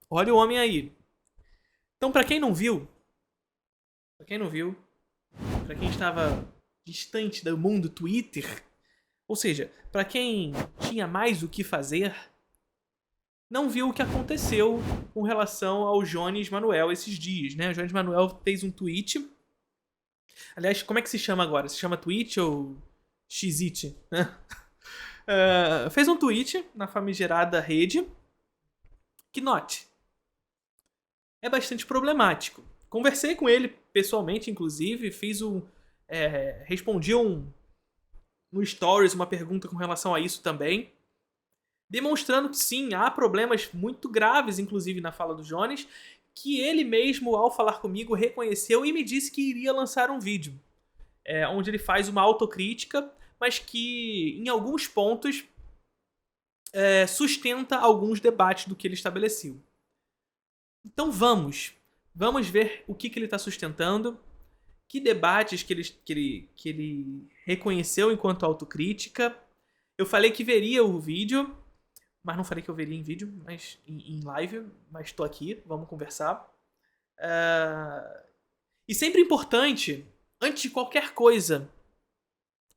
Olha o homem aí. Então, pra quem não viu, pra quem não viu, pra quem estava distante do mundo Twitter, ou seja, pra quem tinha mais o que fazer, não viu o que aconteceu com relação ao Jones Manuel esses dias, né? O Jones Manuel fez um tweet. Aliás, como é que se chama agora? Se chama tweet ou xit, né? Fez um tweet na famigerada rede que, note, é bastante problemático. Conversei com ele pessoalmente, inclusive, respondi no Stories uma pergunta com relação a isso também, demonstrando que sim, há problemas muito graves, inclusive na fala do Jones, que ele mesmo, ao falar comigo, reconheceu e me disse que iria lançar um vídeo, onde ele faz uma autocrítica, mas que em alguns pontos sustenta alguns debates do que ele estabeleceu. Então vamos ver o que ele está sustentando, que debates que ele reconheceu enquanto autocrítica. Eu falei que veria o vídeo, mas não falei que eu veria em vídeo, mas em live, mas estou aqui, vamos conversar. E sempre importante, antes de qualquer coisa,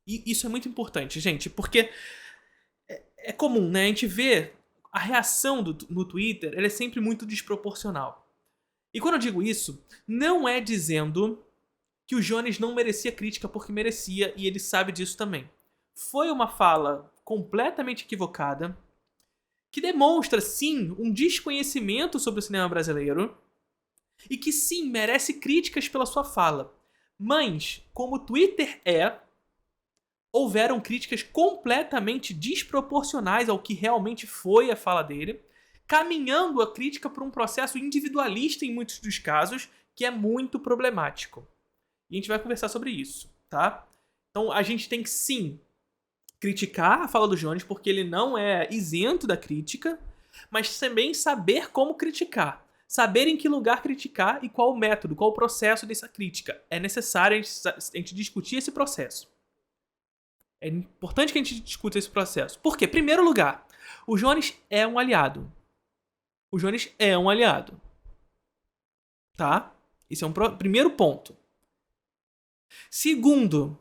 e isso é muito importante, gente, porque é comum, né? A gente vê a reação no Twitter, ela é sempre muito desproporcional. E quando eu digo isso, não é dizendo que o Jones não merecia crítica, porque merecia, e ele sabe disso também. Foi uma fala completamente equivocada, que demonstra, sim, um desconhecimento sobre o cinema brasileiro, e que, sim, merece críticas pela sua fala. Mas, como o Twitter houveram críticas completamente desproporcionais ao que realmente foi a fala dele, caminhando a crítica por um processo individualista em muitos dos casos, que é muito problemático. E a gente vai conversar sobre isso, tá? Então a gente tem que sim criticar a fala do Jones, porque ele não é isento da crítica, mas também saber como criticar. Saber em que lugar criticar e qual o método, qual o processo dessa crítica. É necessário a gente discutir esse processo. É importante que a gente discuta esse processo. Por quê? Primeiro lugar, o Jones é um aliado. O Jones é um aliado. Tá? Esse é um primeiro ponto. Segundo,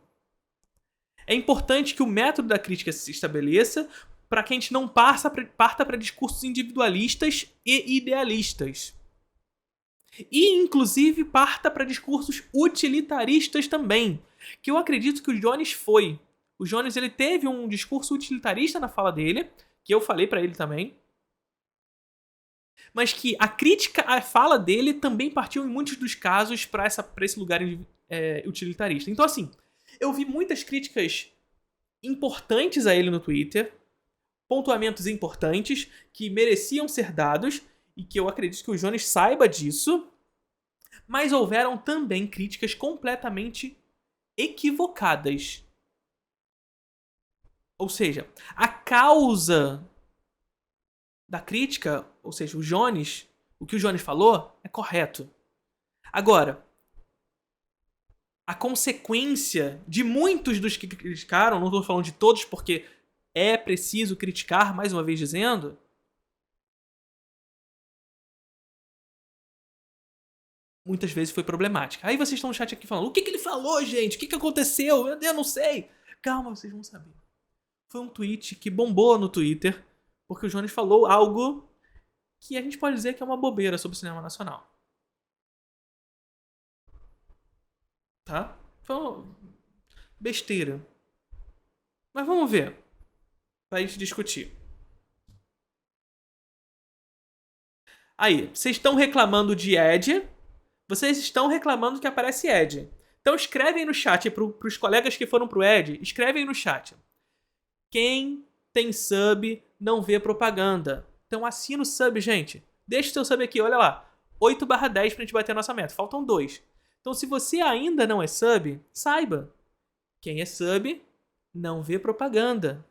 é importante que o método da crítica se estabeleça para que a gente não parta para discursos individualistas e idealistas. E, inclusive, parta para discursos utilitaristas também. Que eu acredito que o Jones foi. O Jones ele teve um discurso utilitarista na fala dele, que eu falei para ele também. Mas que a crítica à fala dele também partiu em muitos dos casos para esse lugar utilitarista. Então, assim, eu vi muitas críticas importantes a ele no Twitter, pontuamentos importantes que mereciam ser dados e que eu acredito que o Jones saiba disso, mas houveram também críticas completamente equivocadas. Ou seja, a causa da crítica, ou seja, o que o Jones falou é correto. Agora, a consequência de muitos dos que criticaram, não estou falando de todos porque é preciso criticar, mais uma vez dizendo, muitas vezes foi problemática. Aí vocês estão no chat aqui falando, o que ele falou, gente? O que aconteceu? Eu não sei. Calma, vocês vão saber. Foi um tweet que bombou no Twitter, porque o Jones falou algo que a gente pode dizer que é uma bobeira sobre o cinema nacional. Tá? Foi uma besteira. Mas vamos ver. Pra gente discutir. Aí, vocês estão reclamando de Ed. Vocês estão reclamando que aparece Ed. Então escrevem no chat pros colegas que foram pro Ed. Escrevem no chat. Quem tem sub não vê propaganda. Então assina o sub, gente. Deixa o seu sub aqui, olha lá. 8/10 pra gente bater a nossa meta. Faltam 2. Então se você ainda não é sub, saiba. Quem é sub não vê propaganda.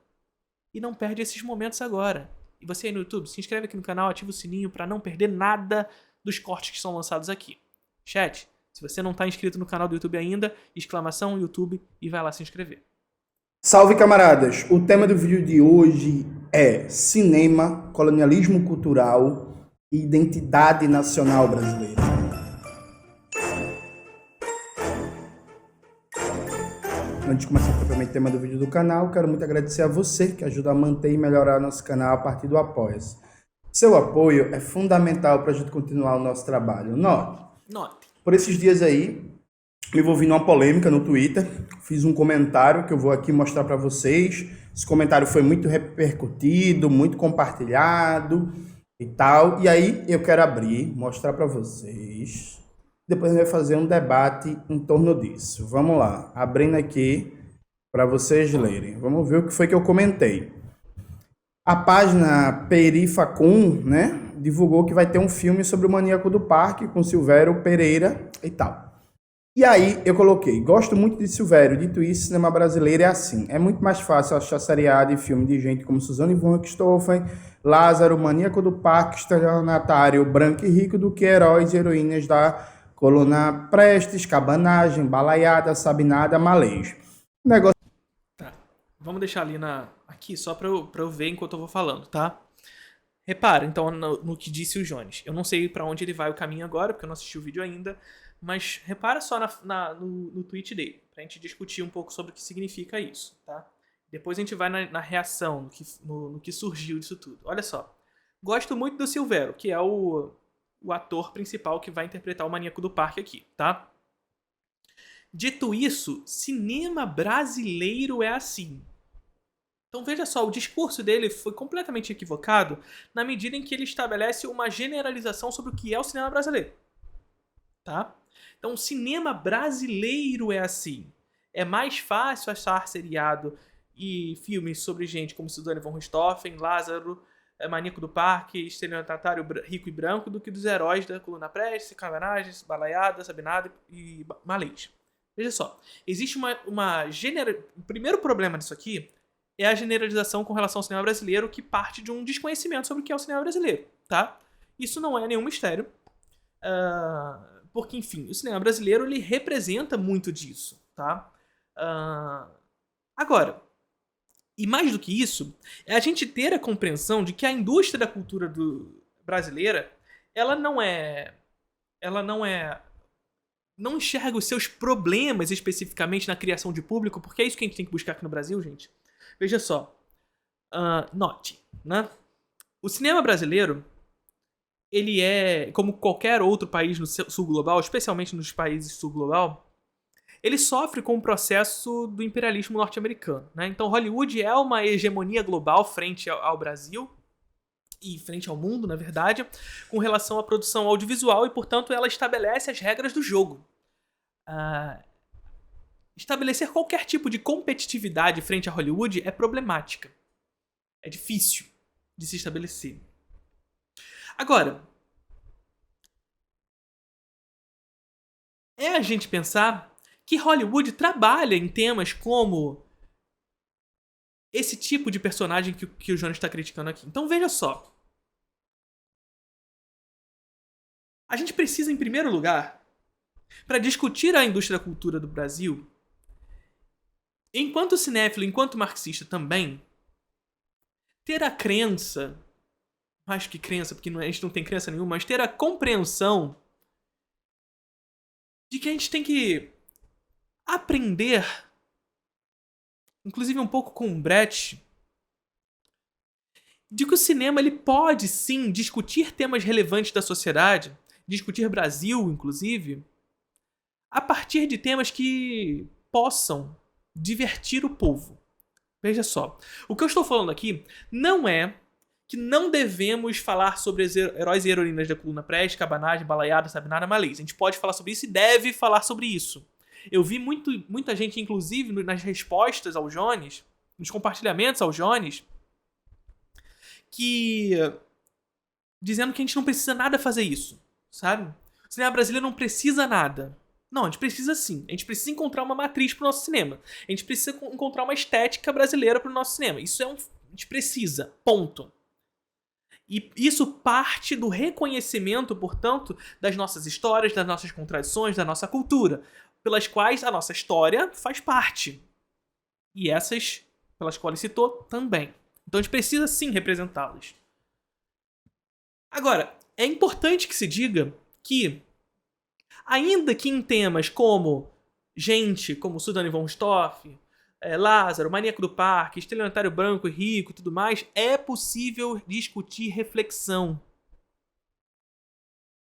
E não perde esses momentos agora. E você aí no YouTube, se inscreve aqui no canal, ativa o sininho para não perder nada dos cortes que são lançados aqui. Chat, se você não está inscrito no canal do YouTube ainda, exclamação YouTube e vai lá se inscrever. Salve, camaradas! O tema do vídeo de hoje é cinema, colonialismo cultural e identidade nacional brasileira. Antes de começar propriamente o tema do vídeo do canal, quero muito agradecer a você que ajuda a manter e melhorar nosso canal a partir do Apoia-se. Seu apoio é fundamental para a gente continuar o nosso trabalho. Note. Por esses dias aí, me envolvi numa polêmica no Twitter, fiz um comentário que eu vou aqui mostrar para vocês. Esse comentário foi muito repercutido, muito compartilhado e tal. E aí eu quero abrir, mostrar para vocês. Depois a gente vai fazer um debate em torno disso. Vamos lá, abrindo aqui para vocês lerem. Vamos ver o que foi que eu comentei. A página Perifacum, né, divulgou que vai ter um filme sobre o Maníaco do Parque com Silvério Pereira e tal. E aí eu coloquei, gosto muito de Silvério, dito isso, cinema brasileiro é assim. É muito mais fácil achar seriado e filme de gente como Suzane von Richthofen, Lázaro, Maníaco do Parque, estelionatário, branco e rico do que heróis e heroínas da Coluna Prestes, Cabanagem, Balaiada, Sabinada, Malês. Negócio... Tá, vamos deixar ali aqui só pra eu ver enquanto eu vou falando, tá? Repara, então, no que disse o Jones. Eu não sei pra onde ele vai o caminho agora, porque eu não assisti o vídeo ainda, mas repara só no tweet dele, pra gente discutir um pouco sobre o que significa isso, tá? Depois a gente vai na reação, no que surgiu disso tudo. Olha só. Gosto muito do Silvério, que é o ator principal que vai interpretar o Maníaco do Parque aqui, tá? Dito isso, cinema brasileiro é assim. Então veja só, o discurso dele foi completamente equivocado na medida em que ele estabelece uma generalização sobre o que é o cinema brasileiro. Tá? Então o cinema brasileiro é assim. É mais fácil achar seriado e filmes sobre gente como Suzane von Richthofen, Lázaro, Maníaco do Parque, estelionatário rico e branco do que dos heróis da Coluna Prestes, Cabanagem, Balaiada, Sabinada e Malês. Veja só, existe o primeiro problema disso aqui é a generalização com relação ao cinema brasileiro que parte de um desconhecimento sobre o que é o cinema brasileiro, tá? Isso não é nenhum mistério, porque, enfim, o cinema brasileiro ele representa muito disso, tá? Agora, e mais do que isso, é a gente ter a compreensão de que a indústria da cultura brasileira, ela não enxerga os seus problemas especificamente na criação de público, porque é isso que a gente tem que buscar aqui no Brasil, gente. Veja só, note, né? O cinema brasileiro, ele é, como qualquer outro país no sul global, especialmente nos países sul global, ele sofre com o processo do imperialismo norte-americano, né? Então Hollywood é uma hegemonia global frente ao Brasil e frente ao mundo, na verdade, com relação à produção audiovisual e, portanto, ela estabelece as regras do jogo. Estabelecer qualquer tipo de competitividade frente a Hollywood é problemática. É difícil de se estabelecer. Agora, é a gente pensar que Hollywood trabalha em temas como esse tipo de personagem que o Jonas está criticando aqui. Então veja só. A gente precisa, em primeiro lugar, para discutir a indústria da cultura do Brasil, enquanto cinéfilo, enquanto marxista também, ter a crença, mais que crença, porque a gente não tem crença nenhuma, mas ter a compreensão de que a gente tem que aprender, inclusive um pouco com o Brecht, de que o cinema ele pode sim discutir temas relevantes da sociedade, discutir Brasil, inclusive, a partir de temas que possam divertir o povo. Veja só, o que eu estou falando aqui não é que não devemos falar sobre os heróis e heroínas da Coluna Prestes, Cabanagem, Balaiada, Sabinada, Malês. A gente pode falar sobre isso e deve falar sobre isso. Eu vi muita gente, inclusive, nas respostas ao Jones, nos compartilhamentos ao Jones, dizendo que a gente não precisa nada fazer isso, sabe? O cinema brasileiro não precisa nada. Não, a gente precisa sim. A gente precisa encontrar uma matriz pro nosso cinema. A gente precisa encontrar uma estética brasileira pro nosso cinema. Isso a gente precisa. Ponto. E isso parte do reconhecimento, portanto, das nossas histórias, das nossas contradições, da nossa cultura, pelas quais a nossa história faz parte. E essas, pelas quais citou, também. Então a gente precisa sim representá-las. Agora, é importante que se diga que, ainda que em temas como gente, como Suzanne von Stoff, Lázaro, Maníaco do Parque, Estelionatário Branco e Rico e tudo mais, é possível discutir reflexão.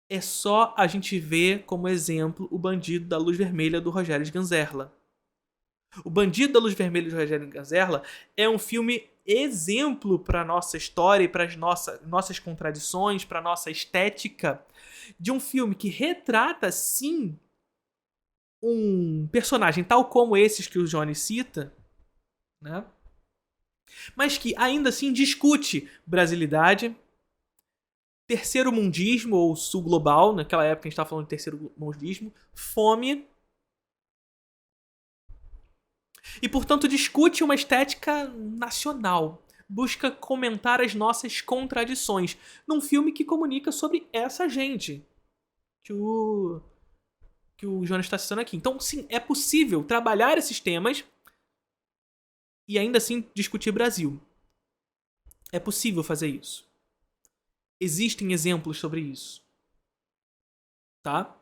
É só a gente ver como exemplo O Bandido da Luz Vermelha do Rogério de Ganzerla. O Bandido da Luz Vermelha do Rogério de Ganzerla é um filme exemplo para nossa história e para as nossas contradições, para nossa estética, de um filme que retrata, sim, um personagem tal como esses que o Johnny cita, né? Mas que ainda assim discute brasilidade, terceiro mundismo ou sul global, naquela época a gente estava falando de terceiro mundismo, fome, e portanto discute uma estética nacional, busca comentar as nossas contradições, num filme que comunica sobre essa gente que o Jonas está citando aqui. Então, sim, é possível trabalhar esses temas e ainda assim discutir Brasil. É possível fazer isso. Existem exemplos sobre isso. Tá?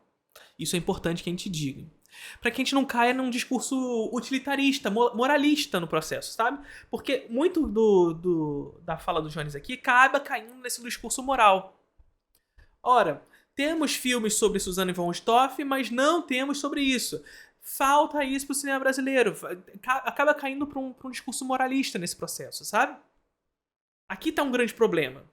Isso é importante que a gente diga. Para que a gente não caia num discurso utilitarista, moralista no processo, sabe? Porque muito da fala do Jones aqui acaba caindo nesse discurso moral. Ora, temos filmes sobre Suzanne von Stoff, mas não temos sobre isso. Falta isso pro cinema brasileiro. Acaba caindo para um discurso moralista nesse processo, sabe? Aqui tá um grande problema.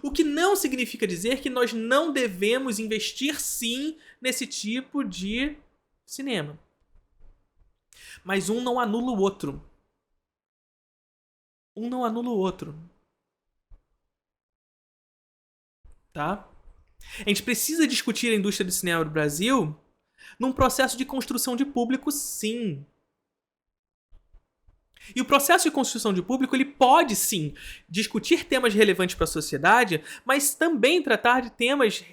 O que não significa dizer que nós não devemos investir sim nesse tipo de cinema. Mas um não anula o outro. Um não anula o outro. Tá? A gente precisa discutir a indústria do cinema do Brasil num processo de construção de público, sim. E o processo de construção de público, ele pode, sim, discutir temas relevantes para a sociedade, mas também tratar de temas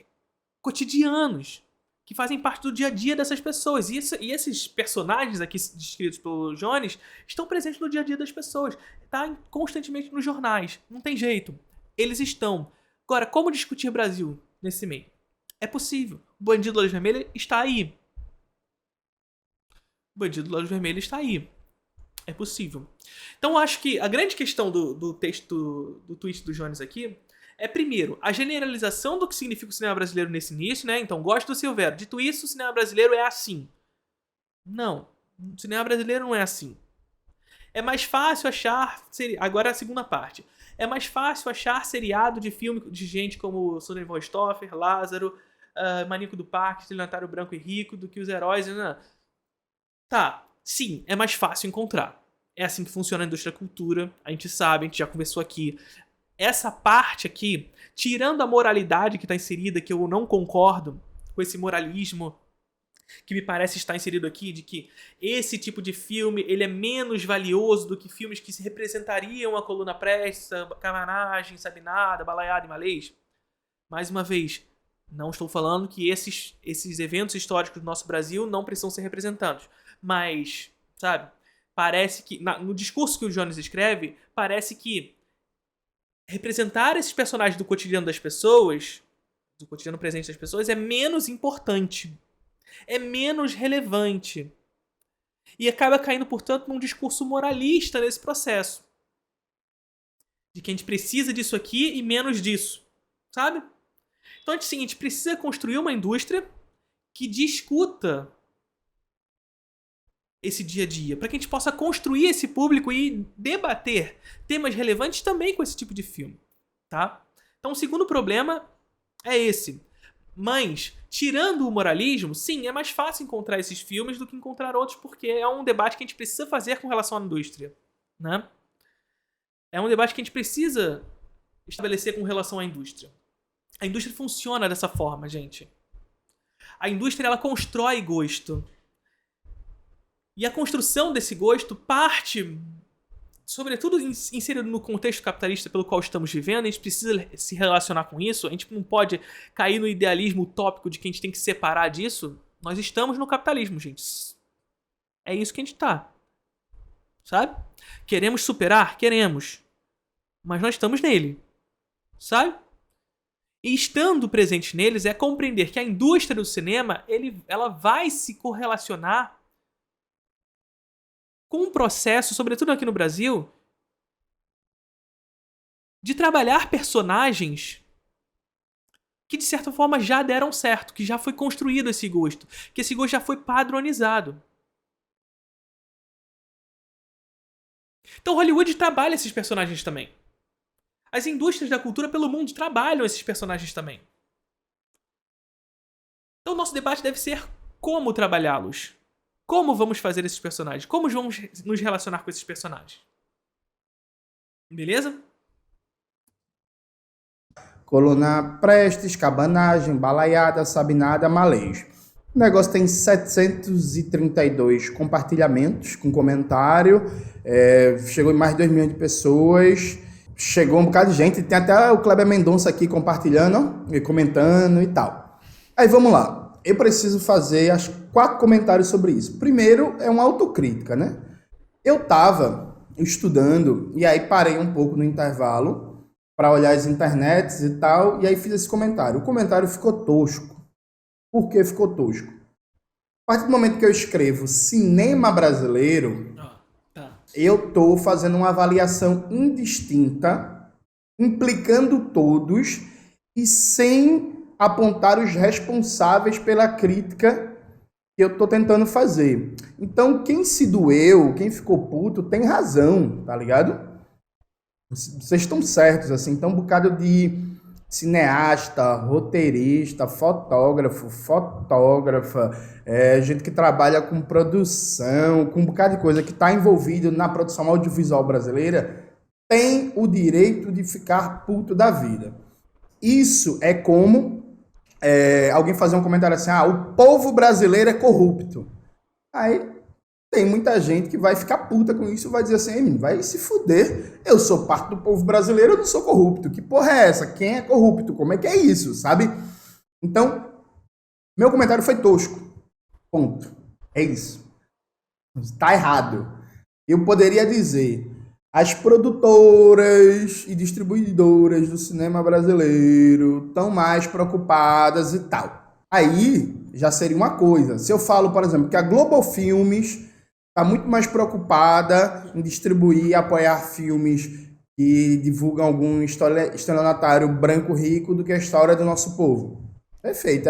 cotidianos, que fazem parte do dia a dia dessas pessoas. E esses personagens aqui descritos pelo Jones estão presentes no dia a dia das pessoas. Tá constantemente nos jornais. Não tem jeito. Eles estão. Agora, como discutir Brasil nesse meio? É possível. O Bandido da Luz Vermelha está aí. O Bandido da Luz Vermelha está aí. É possível. Então, acho que a grande questão do texto do tweet do Jones aqui é, primeiro, a generalização do que significa o cinema brasileiro nesse início, né? Então, gosto do Silvério. Dito isso, o cinema brasileiro é assim. Não. O cinema brasileiro não é assim. É mais fácil achar... Agora a segunda parte. É mais fácil achar seriado de filme de gente como Suzanne von Stoffer, Lázaro, Maníaco do Parque, Estelionatário Branco e Rico do que os heróis... Tá, sim, é mais fácil encontrar. É assim que funciona a indústria da cultura. A gente sabe, a gente já conversou aqui. Essa parte aqui, tirando a moralidade que está inserida, que eu não concordo com esse moralismo que me parece estar inserido aqui, de que esse tipo de filme ele é menos valioso do que filmes que se representariam a Coluna Prestes, Camaragem, Sabe Nada, Balaiada e Malês. Mais uma vez, não estou falando que esses eventos históricos do nosso Brasil não precisam ser representados. Mas, sabe, parece que, no discurso que o Jones escreve, parece que representar esses personagens do cotidiano das pessoas, do cotidiano presente das pessoas, é menos importante. É menos relevante. E acaba caindo, portanto, num discurso moralista nesse processo. De que a gente precisa disso aqui e menos disso. Sabe? Então, assim, a gente precisa construir uma indústria que discuta esse dia a dia, para que a gente possa construir esse público e debater temas relevantes também com esse tipo de filme, tá? Então, o segundo problema é esse. Mas, tirando o moralismo, sim, é mais fácil encontrar esses filmes do que encontrar outros, porque é um debate que a gente precisa fazer com relação à indústria, né? É um debate que a gente precisa estabelecer com relação à indústria. A indústria funciona dessa forma, gente. A indústria, ela constrói gosto. E a construção desse gosto parte, sobretudo inserido no contexto capitalista pelo qual estamos vivendo. A gente precisa se relacionar com isso. A gente não pode cair no idealismo utópico de que a gente tem que se separar disso. Nós estamos no capitalismo, gente. É isso que a gente tá. Sabe? Queremos superar? Queremos. Mas nós estamos nele. Sabe? E estando presente neles é compreender que a indústria do cinema ela vai se correlacionar com um processo, sobretudo aqui no Brasil, de trabalhar personagens que de certa forma já deram certo, que já foi construído esse gosto, que esse gosto já foi padronizado. Então Hollywood trabalha esses personagens também. As indústrias da cultura pelo mundo trabalham esses personagens também. Então nosso debate deve ser como trabalhá-los. Como vamos fazer esses personagens? Como vamos nos relacionar com esses personagens? Beleza? Coluna Prestes, Cabanagem, Balaiada, Sabinada, Malês. O negócio tem 732 compartilhamentos com comentário. Chegou em mais de 2 milhões de pessoas. Chegou um bocado de gente. Tem até o Kleber Mendonça aqui compartilhando, e comentando e tal. Aí vamos lá. Eu preciso fazer 4 comentários sobre isso. Primeiro é uma autocrítica, né? Eu estava estudando e aí parei um pouco no intervalo para olhar as internets e tal, e aí fiz esse comentário. O comentário ficou tosco. Por que ficou tosco? A partir do momento que eu escrevo cinema brasileiro, eu estou fazendo uma avaliação indistinta, implicando todos e sem apontar os responsáveis pela crítica que eu estou tentando fazer. Então, quem se doeu, quem ficou puto, tem razão, tá ligado? Vocês estão certos, assim. Então, um bocado de cineasta, roteirista, fotógrafo, fotógrafa, gente que trabalha com produção, com um bocado de coisa que está envolvido na produção audiovisual brasileira, tem o direito de ficar puto da vida. Isso é como alguém fazer um comentário assim, o povo brasileiro é corrupto. Aí tem muita gente que vai ficar puta com isso e vai dizer assim, vai se fuder, eu sou parte do povo brasileiro, eu não sou corrupto. Que porra é essa? Quem é corrupto? Como é que é isso, sabe? Então, meu comentário foi tosco. Ponto. É isso. Está errado. Eu poderia dizer, as produtoras e distribuidoras do cinema brasileiro estão mais preocupadas e tal. Aí já seria uma coisa. Se eu falo, por exemplo, que a Globo Filmes está muito mais preocupada em distribuir e apoiar filmes que divulgam algum estelionatário branco rico do que a história do nosso povo. Perfeito.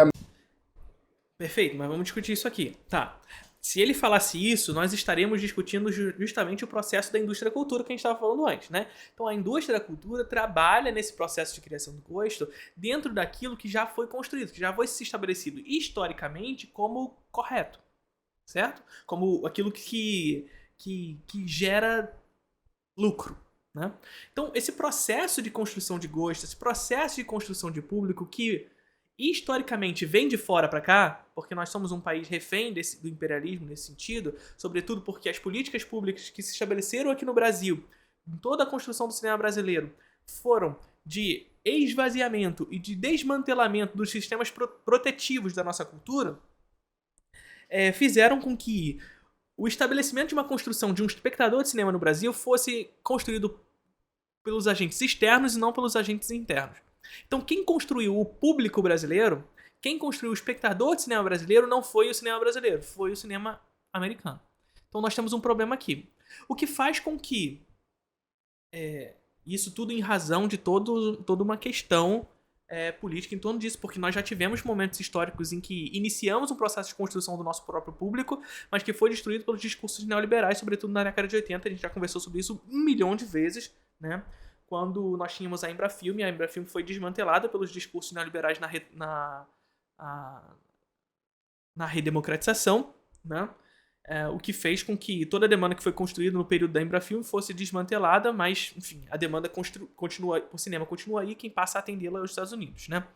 Perfeito, mas vamos discutir isso aqui. Tá. Se ele falasse isso, nós estaremos discutindo justamente o processo da indústria da cultura que a gente estava falando antes, né? Então a indústria da cultura trabalha nesse processo de criação do gosto dentro daquilo que já foi construído, que já foi se estabelecido historicamente como correto, certo? Como aquilo que gera lucro, né? Então esse processo de construção de gosto, esse processo de construção de público que historicamente vem de fora para cá, porque nós somos um país refém do imperialismo nesse sentido, sobretudo porque as políticas públicas que se estabeleceram aqui no Brasil, em toda a construção do cinema brasileiro, foram de esvaziamento e de desmantelamento dos sistemas protetivos da nossa cultura, fizeram com que o estabelecimento de uma construção de um espectador de cinema no Brasil fosse construído pelos agentes externos e não pelos agentes internos. Então, quem construiu o público brasileiro, quem construiu o espectador de cinema brasileiro não foi o cinema brasileiro, foi o cinema americano. Então, nós temos um problema aqui. O que faz com que isso tudo em razão de toda uma questão política em torno disso, porque nós já tivemos momentos históricos em que iniciamos um processo de construção do nosso próprio público, mas que foi destruído pelos discursos neoliberais, sobretudo na década de 80, a gente já conversou sobre isso 1 milhão de vezes, né? Quando nós tínhamos a Embrafilme foi desmantelada pelos discursos neoliberais na redemocratização, né? O que fez com que toda a demanda que foi construída no período da Embrafilme fosse desmantelada, mas, enfim, a demanda por cinema continua aí, quem passa a atendê-la é os Estados Unidos, né?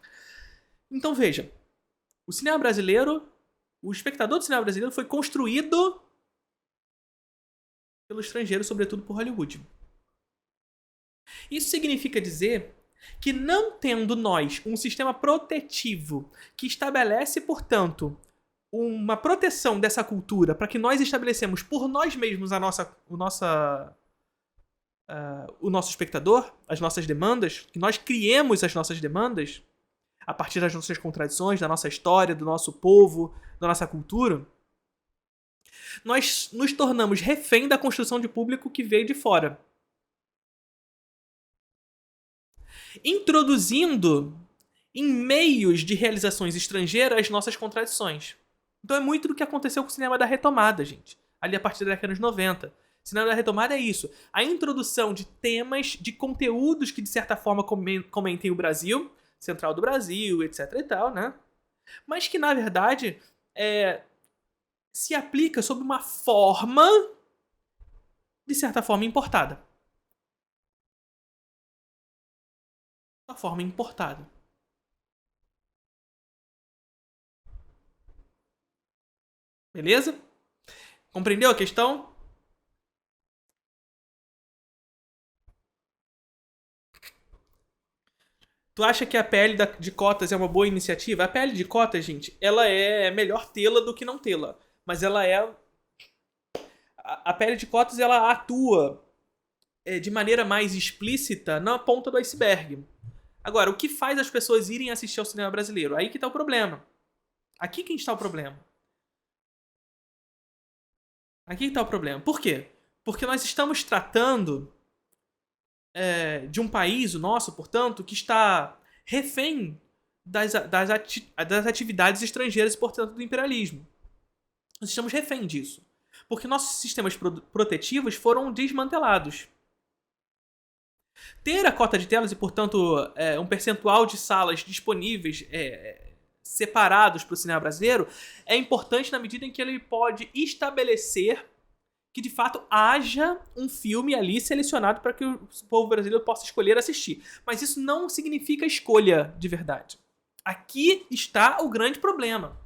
Então, veja, o cinema brasileiro, o espectador do cinema brasileiro foi construído pelo estrangeiro, sobretudo por Hollywood. Isso significa dizer que não tendo nós um sistema protetivo que estabelece, portanto, uma proteção dessa cultura para que nós estabelecemos por nós mesmos o nosso espectador, as nossas demandas, que nós criemos as nossas demandas, a partir das nossas contradições, da nossa história, do nosso povo, da nossa cultura, nós nos tornamos refém da construção de público que veio de fora. Introduzindo em meios de realizações estrangeiras as nossas contradições. Então é muito do que aconteceu com o cinema da retomada, gente. Ali a partir da década de 90. O cinema da retomada é isso. A introdução de temas, de conteúdos que de certa forma comentem o Brasil, central do Brasil, etc e tal, né? Mas que na verdade se aplica sob uma forma, de certa forma, importada. Uma forma importada. Beleza? Compreendeu a questão? Tu acha que a PL de cotas é uma boa iniciativa? A PL de cotas, gente, ela é melhor tê-la do que não tê-la. Mas ela é... A PL de cotas, ela atua de maneira mais explícita na ponta do iceberg. Agora, o que faz as pessoas irem assistir ao cinema brasileiro? Aí que tá o problema. Aqui que está o problema. Aqui que tá o problema. Por quê? Porque nós estamos tratando de um país, o nosso, portanto, que está refém das atividades estrangeiras e, portanto, do imperialismo. Nós estamos refém disso. Porque nossos sistemas protetivos foram desmantelados. Ter a cota de telas e, portanto, um percentual de salas disponíveis separados para o cinema brasileiro é importante na medida em que ele pode estabelecer que de fato haja um filme ali selecionado para que o povo brasileiro possa escolher assistir. Mas isso não significa escolha de verdade. Aqui está o grande problema.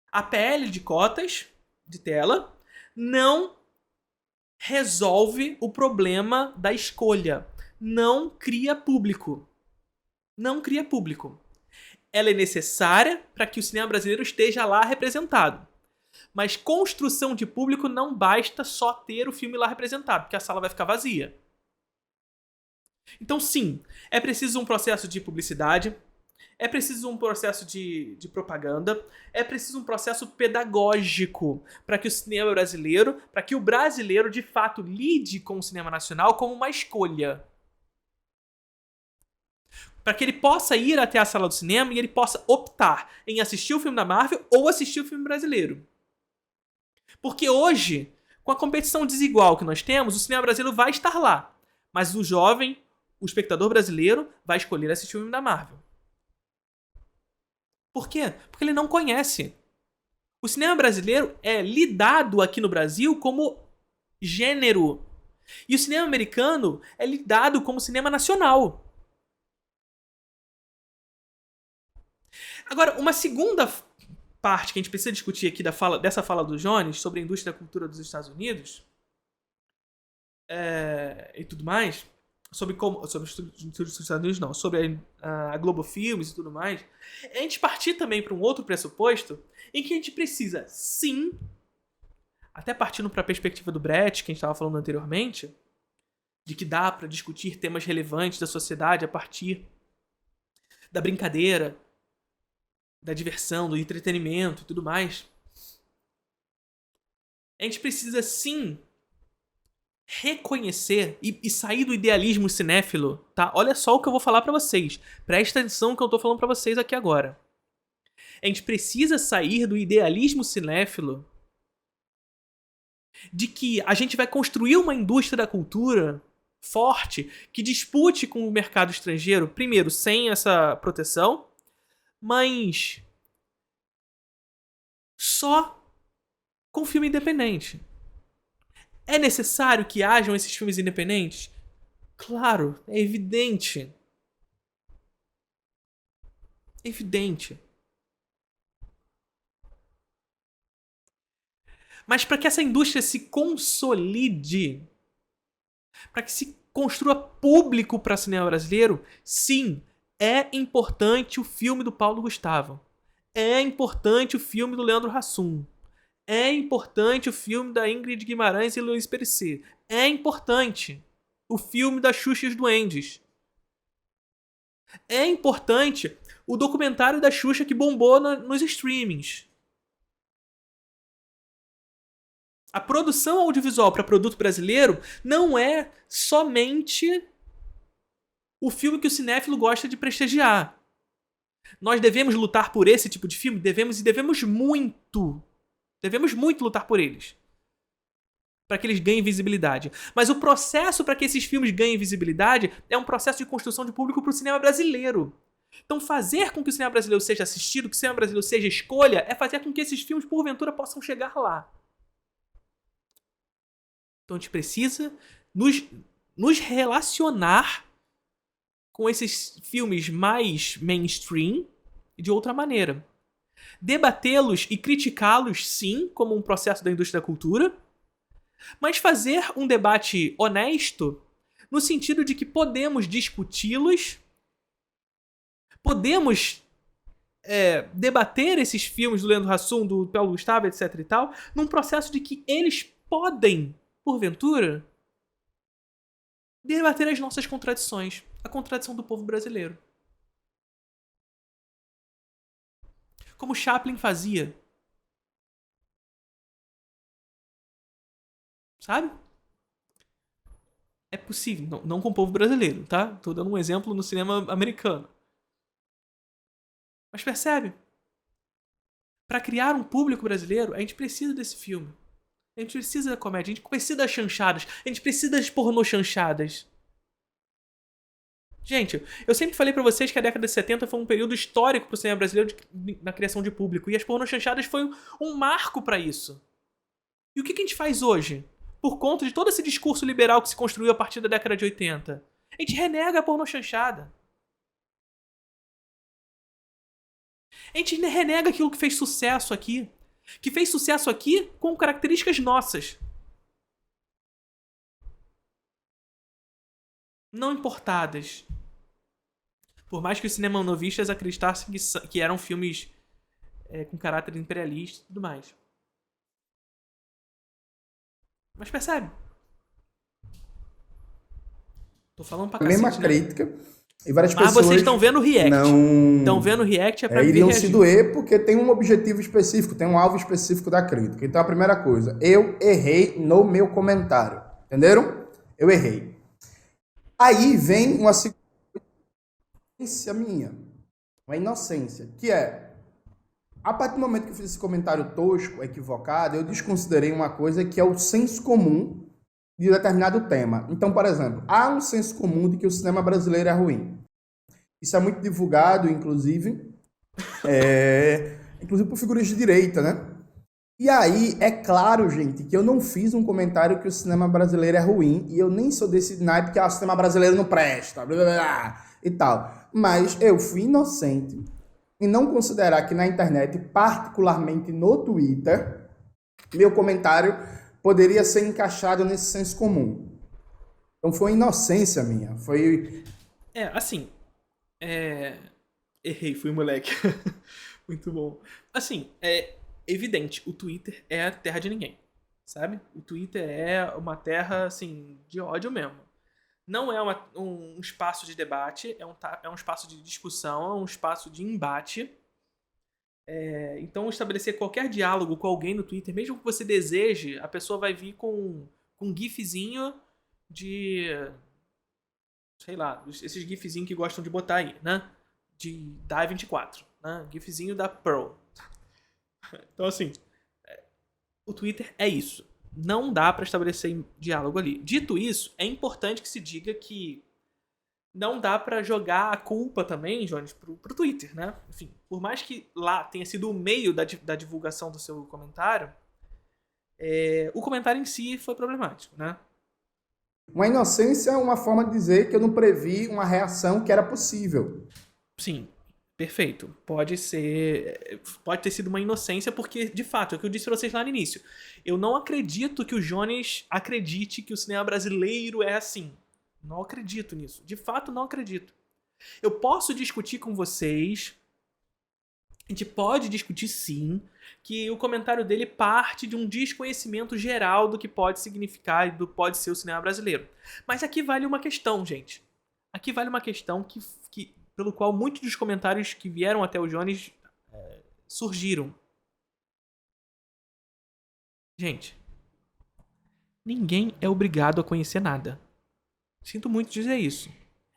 A PL de cotas de tela não resolve o problema da escolha. Não cria público. Não cria público. Ela é necessária para que o cinema brasileiro esteja lá representado. Mas construção de público não basta só ter o filme lá representado, porque a sala vai ficar vazia. Então, sim, é preciso um processo de publicidade, é preciso um processo de propaganda, é preciso um processo pedagógico para que o cinema brasileiro, para que o brasileiro de fato lide com o cinema nacional como uma escolha. Para que ele possa ir até a sala do cinema e ele possa optar em assistir o filme da Marvel ou assistir o filme brasileiro. Porque hoje, com a competição desigual que nós temos, o cinema brasileiro vai estar lá. Mas o jovem, o espectador brasileiro, vai escolher assistir o filme da Marvel. Por quê? Porque ele não conhece. O cinema brasileiro é lidado aqui no Brasil como gênero. E o cinema americano é lidado como cinema nacional. Agora, uma segunda parte que a gente precisa discutir aqui dessa fala do Jones sobre a indústria da cultura dos Estados Unidos e tudo sobre os estúdios dos Estados Unidos não, sobre a Globo Filmes e tudo mais, é a gente partir também para um outro pressuposto em que a gente precisa, sim, até partindo para a perspectiva do Brecht, que a gente estava falando anteriormente, de que dá para discutir temas relevantes da sociedade a partir da brincadeira, da diversão, do entretenimento e tudo mais. A gente precisa, sim, reconhecer e sair do idealismo cinéfilo, tá? Olha só o que eu vou falar pra vocês. Presta atenção no que eu tô falando pra vocês aqui agora. A gente precisa sair do idealismo cinéfilo de que a gente vai construir uma indústria da cultura forte que dispute com o mercado estrangeiro, primeiro, sem essa proteção, mas só com filme independente. É necessário que hajam esses filmes independentes? Claro, é evidente. É evidente. Mas para que essa indústria se consolide, para que se construa público para o cinema brasileiro, sim, é importante o filme do Paulo Gustavo. É importante o filme do Leandro Hassum. É importante o filme da Ingrid Guimarães e Luiz Perecer. É importante o filme da Xuxa e os Duendes. É importante o documentário da Xuxa que bombou nos streamings. A produção audiovisual para produto brasileiro não é somente o filme que o cinéfilo gosta de prestigiar. Nós devemos lutar por esse tipo de filme? Devemos, e devemos muito. Devemos muito lutar por eles. Para que eles ganhem visibilidade. Mas o processo para que esses filmes ganhem visibilidade é um processo de construção de público para o cinema brasileiro. Então fazer com que o cinema brasileiro seja assistido, que o cinema brasileiro seja escolha, é fazer com que esses filmes, porventura, possam chegar lá. Então a gente precisa nos relacionar com esses filmes mais mainstream de outra maneira. Debatê-los e criticá-los, sim, como um processo da indústria da cultura, mas fazer um debate honesto no sentido de que podemos discuti-los, podemos debater esses filmes do Leandro Hassum, do Paulo Gustavo, etc e tal, num processo de que eles podem, porventura, debater as nossas contradições. A contradição do povo brasileiro. Como Chaplin fazia. Sabe? É possível. Não com o povo brasileiro, tá? Tô dando um exemplo no cinema americano. Mas percebe? Para criar um público brasileiro, a gente precisa desse filme. A gente precisa da comédia, a gente precisa das chanchadas, a gente precisa das pornô chanchadas. Gente, eu sempre falei pra vocês que a década de 70 foi um período histórico pro cinema brasileiro na criação de público. E as pornô chanchadas foi um marco pra isso. E o que a gente faz hoje? Por conta de todo esse discurso liberal que se construiu a partir da década de 80. A gente renega a pornô chanchada. A gente renega aquilo que fez sucesso aqui. Que fez sucesso aqui com características nossas. Não importadas. Por mais que os cinemanovistas acreditassem que eram filmes com caráter imperialista e tudo mais. Mas percebe? Tô falando pra A mesma cacete, né? crítica. E várias Mas pessoas vocês estão vendo o react. não Estão vendo o react é pra iriam reagir. se doer porque tem um objetivo específico, tem um alvo específico da crítica. Então a primeira coisa, eu errei no meu comentário. Entenderam? Eu errei. Aí vem uma segunda inocência minha. Uma inocência. Que é, a partir do momento que eu fiz esse comentário tosco, equivocado, eu desconsiderei uma coisa que é o senso comum de determinado tema. Então, por exemplo, há um senso comum de que o cinema brasileiro é ruim. Isso é muito divulgado, inclusive por figuras de direita, né? E aí, é claro, gente, que eu não fiz um comentário que o cinema brasileiro é ruim, e eu nem sou desse naipe que o cinema brasileiro não presta, blá, blá, blá, e tal. Mas eu fui inocente em não considerar que na internet, particularmente no Twitter, meu comentário poderia ser encaixado nesse senso comum. Então foi inocência minha, foi... Errei, fui moleque. Muito bom. Assim, é evidente, o Twitter é a terra de ninguém, sabe? O Twitter é uma terra, assim, de ódio mesmo. Não é um espaço de debate, é um espaço de discussão, é um espaço de embate. Então, estabelecer qualquer diálogo com alguém no Twitter, mesmo que você deseje, a pessoa vai vir com um gifzinho de... sei lá, esses gifzinhos que gostam de botar aí, né? Da A24, né? Gifzinho da Pearl. Então, assim, o Twitter é isso. Não dá pra estabelecer diálogo ali. Dito isso, é importante que se diga que não dá pra jogar a culpa também, Jones, pro Twitter, né? Enfim, por mais que lá tenha sido o meio da divulgação do seu comentário, o comentário em si foi problemático, né? Uma inocência é uma forma de dizer que eu não previ uma reação que era possível. Sim, perfeito. Pode ter sido uma inocência, porque, de fato, é o que eu disse pra vocês lá no início. Eu não acredito que o Jones acredite que o cinema brasileiro é assim. Não acredito nisso. De fato, não acredito. Eu posso discutir com vocês. A gente pode discutir, sim, que o comentário dele parte de um desconhecimento geral do que pode significar e do que pode ser o cinema brasileiro. Mas aqui vale uma questão, gente. Aqui vale uma questão que pelo qual muitos dos comentários que vieram até o Jones surgiram. Gente, ninguém é obrigado a conhecer nada. Sinto muito dizer isso.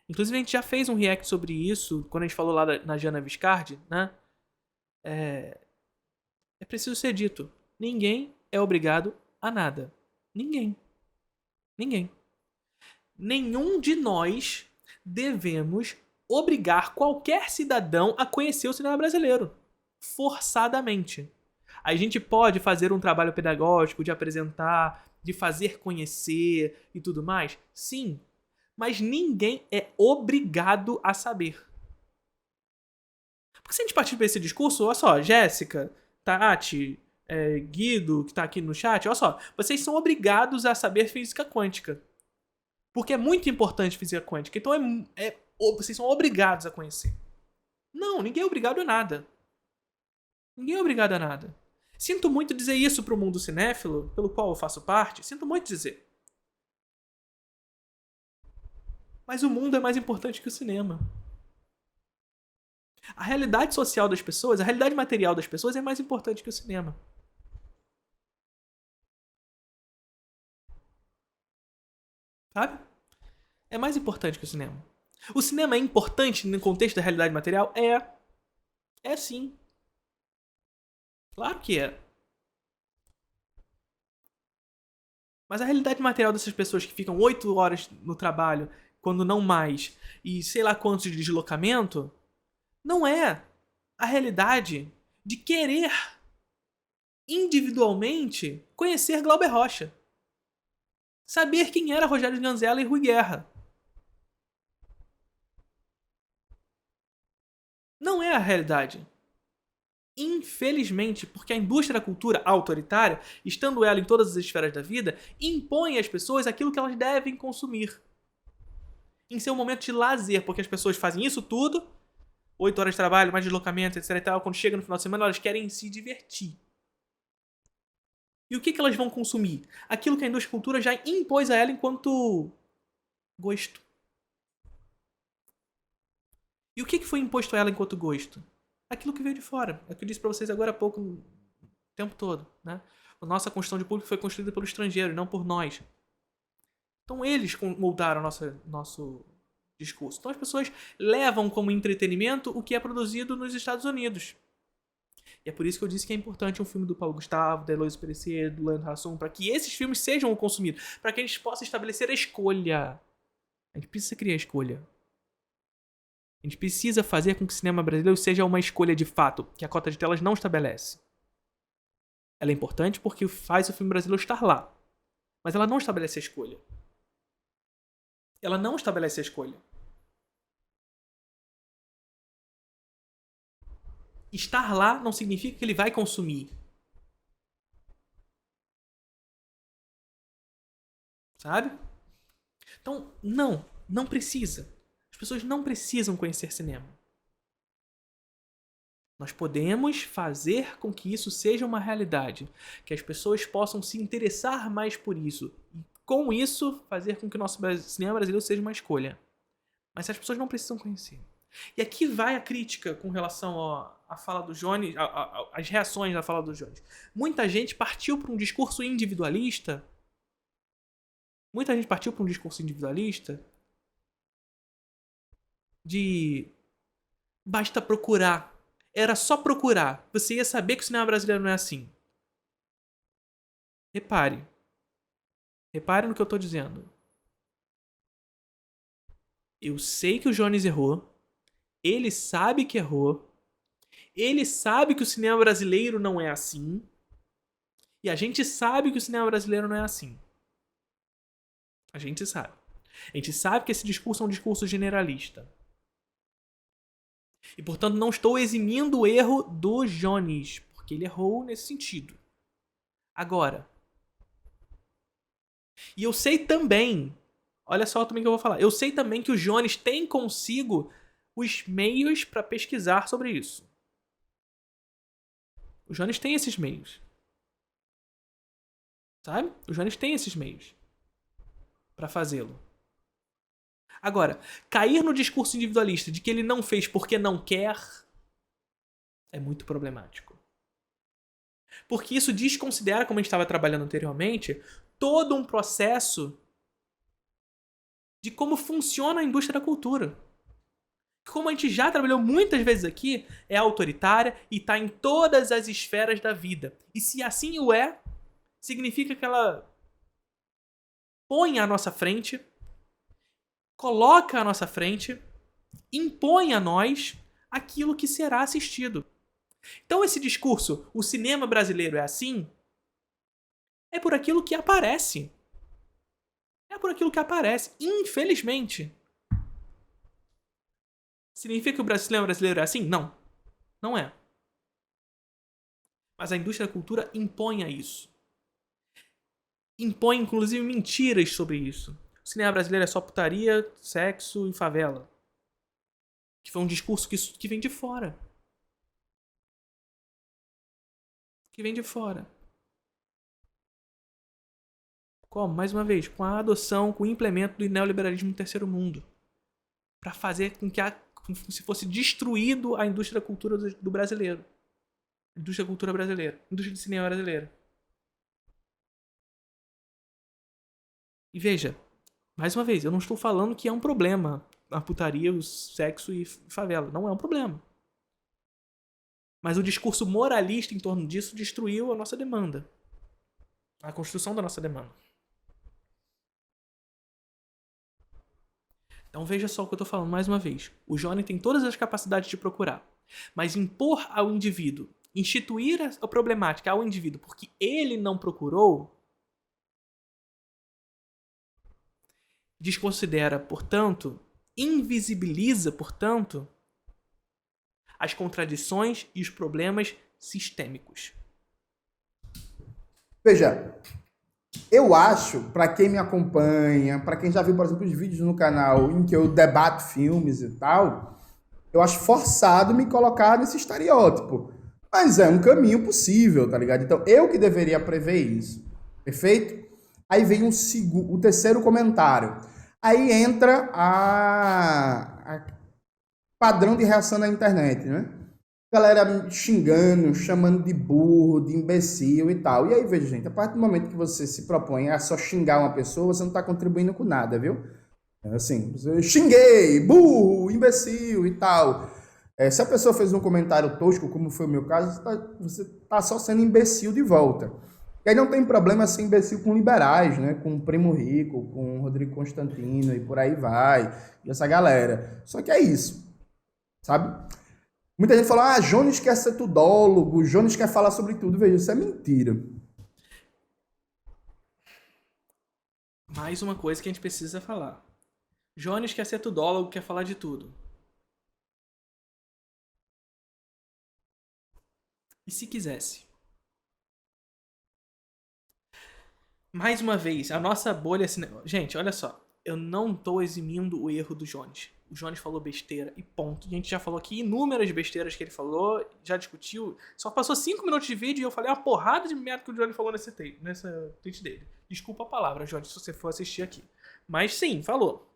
Inclusive, a gente já fez um react sobre isso, quando a gente falou lá na Jana Viscardi, né? É preciso ser dito. Ninguém é obrigado a nada. Ninguém. Ninguém. Nenhum de nós devemos obrigar qualquer cidadão a conhecer o cinema brasileiro. Forçadamente. A gente pode fazer um trabalho pedagógico de apresentar, de fazer conhecer e tudo mais? Sim. Mas ninguém é obrigado a saber. Porque se a gente partir para esse discurso, olha só, Jéssica, Tati, Guido, que tá aqui no chat, olha só, vocês são obrigados a saber física quântica. Porque é muito importante física quântica. Então vocês são obrigados a conhecer. Não, ninguém é obrigado a nada. Ninguém é obrigado a nada. Sinto muito dizer isso pro mundo cinéfilo, pelo qual eu faço parte. Sinto muito dizer. Mas o mundo é mais importante que o cinema. A realidade social das pessoas, a realidade material das pessoas é mais importante que o cinema. Sabe? É mais importante que o cinema. O cinema é importante no contexto da realidade material? É. É sim. Claro que é. Mas a realidade material dessas pessoas que ficam 8 horas no trabalho, quando não mais, e sei lá quantos de deslocamento, não é a realidade de querer individualmente conhecer Glauber Rocha. Saber quem era Rogério Ganzella e Rui Guerra. Não é a realidade. Infelizmente, porque a indústria da cultura autoritária, estando ela em todas as esferas da vida, impõe às pessoas aquilo que elas devem consumir. Em seu momento de lazer, porque as pessoas fazem isso tudo, 8 horas de trabalho, mais deslocamento, etc e tal, quando chega no final de semana, elas querem se divertir. E o que elas vão consumir? Aquilo que a indústria da cultura já impôs a ela enquanto gosto. E o que foi imposto a ela enquanto gosto? Aquilo que veio de fora. É o que eu disse pra vocês agora há pouco, o tempo todo, né? A nossa construção de público foi construída pelo estrangeiro, não por nós. Então eles moldaram nosso discurso. Então as pessoas levam como entretenimento o que é produzido nos Estados Unidos. E é por isso que eu disse que é importante um filme do Paulo Gustavo, da Eloise Perecer, do Leandro Hassum, para que esses filmes sejam consumidos, para que a gente possa estabelecer a escolha. A gente precisa criar a escolha. A gente precisa fazer com que o cinema brasileiro seja uma escolha de fato, que a cota de telas não estabelece. Ela é importante porque faz o filme brasileiro estar lá. Mas ela não estabelece a escolha. Ela não estabelece a escolha. Estar lá não significa que ele vai consumir. Sabe? Então, não precisa. As pessoas não precisam conhecer cinema. Nós podemos fazer com que isso seja uma realidade, que as pessoas possam se interessar mais por isso e com isso fazer com que o nosso cinema brasileiro seja uma escolha. Mas as pessoas não precisam conhecer. E aqui vai a crítica com relação à fala do Jones, as reações da fala do Jones. Muita gente partiu para um discurso individualista. De basta procurar. Era só procurar. Você ia saber que o cinema brasileiro não é assim. Repare. Repare no que eu tô dizendo. Eu sei que o Jones errou. Ele sabe que errou. Ele sabe que o cinema brasileiro não é assim. E a gente sabe que o cinema brasileiro não é assim. A gente sabe. A gente sabe que esse discurso é um discurso generalista. E, portanto, não estou eximindo o erro do Jones, porque ele errou nesse sentido. Agora. E eu sei também, olha só também que eu vou falar, eu sei também que o Jones tem consigo os meios para pesquisar sobre isso. O Jones tem esses meios. Sabe? O Jones tem esses meios para fazê-lo. Agora, cair no discurso individualista de que ele não fez porque não quer é muito problemático. Porque isso desconsidera, como a gente estava trabalhando anteriormente, todo um processo de como funciona a indústria da cultura. Como a gente já trabalhou muitas vezes aqui, é autoritária e está em todas as esferas da vida. E se assim o é, significa que ela põe à nossa frente, coloca à nossa frente, impõe a nós aquilo que será assistido. Então esse discurso, o cinema brasileiro é assim, é por aquilo que aparece. É por aquilo que aparece, infelizmente. Significa que o cinema brasileiro é assim? Não. Não é. Mas a indústria da cultura impõe a isso. Impõe, inclusive, mentiras sobre isso. O cinema brasileiro é só putaria, sexo e favela. Que foi um discurso que vem de fora. Que vem de fora. Como? Mais uma vez, com a adoção, com o implemento do neoliberalismo no terceiro mundo. Para fazer com que como se fosse destruído a indústria da cultura do brasileiro. Indústria da cultura brasileira. Indústria do cinema brasileira. E veja, mais uma vez, eu não estou falando que é um problema a putaria, o sexo e favela. Não é um problema. Mas o discurso moralista em torno disso destruiu a nossa demanda. A construção da nossa demanda. Então veja só o que eu estou falando mais uma vez. O Johnny tem todas as capacidades de procurar. Mas impor ao indivíduo, instituir a problemática ao indivíduo porque ele não procurou, desconsidera, portanto, invisibiliza, portanto, as contradições e os problemas sistêmicos. Veja, eu acho, para quem me acompanha, para quem já viu, por exemplo, os vídeos no canal em que eu debato filmes e tal, eu acho forçado me colocar nesse estereótipo. Mas é um caminho possível, tá ligado? Então, eu que deveria prever isso. Perfeito? Aí vem o terceiro comentário. Aí entra a padrão de reação na internet, né? Galera xingando, chamando de burro, de imbecil e tal. E aí, veja, gente, a partir do momento que você se propõe a só xingar uma pessoa, você não está contribuindo com nada, viu? Assim, você xinguei, burro, imbecil e tal. Se a pessoa fez um comentário tosco, como foi o meu caso, você está só sendo imbecil de volta. E aí não tem problema ser imbecil com liberais, né? Com o Primo Rico, com o Rodrigo Constantino e por aí vai. E essa galera. Só que é isso, sabe? Muita gente fala, Jones quer ser tudólogo, Jones quer falar sobre tudo. Veja, isso é mentira. Mais uma coisa que a gente precisa falar. Jones quer ser tudólogo, quer falar de tudo. E se quisesse? Mais uma vez, a nossa bolha... Gente, olha só. Eu não estou eximindo o erro do Jones. O Jones falou besteira e ponto. A gente já falou aqui inúmeras besteiras que ele falou, já discutiu. Só passou 5 minutos de vídeo e eu falei uma porrada de merda que o Jones falou nessa tweet dele. Desculpa a palavra, Jones, se você for assistir aqui. Mas sim, falou.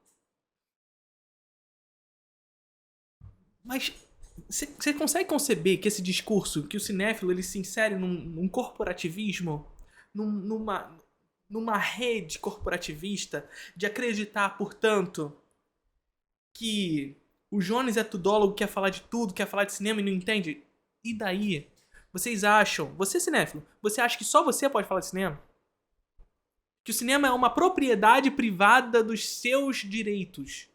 Mas você consegue conceber que esse discurso, que o cinéfilo ele se insere num corporativismo, numa rede corporativista, de acreditar, portanto, que o Jones é tudólogo, quer falar de tudo, quer falar de cinema e não entende? E daí? Vocês acham, você cinéfilo, você acha que só você pode falar de cinema? Que o cinema é uma propriedade privada dos seus direitos?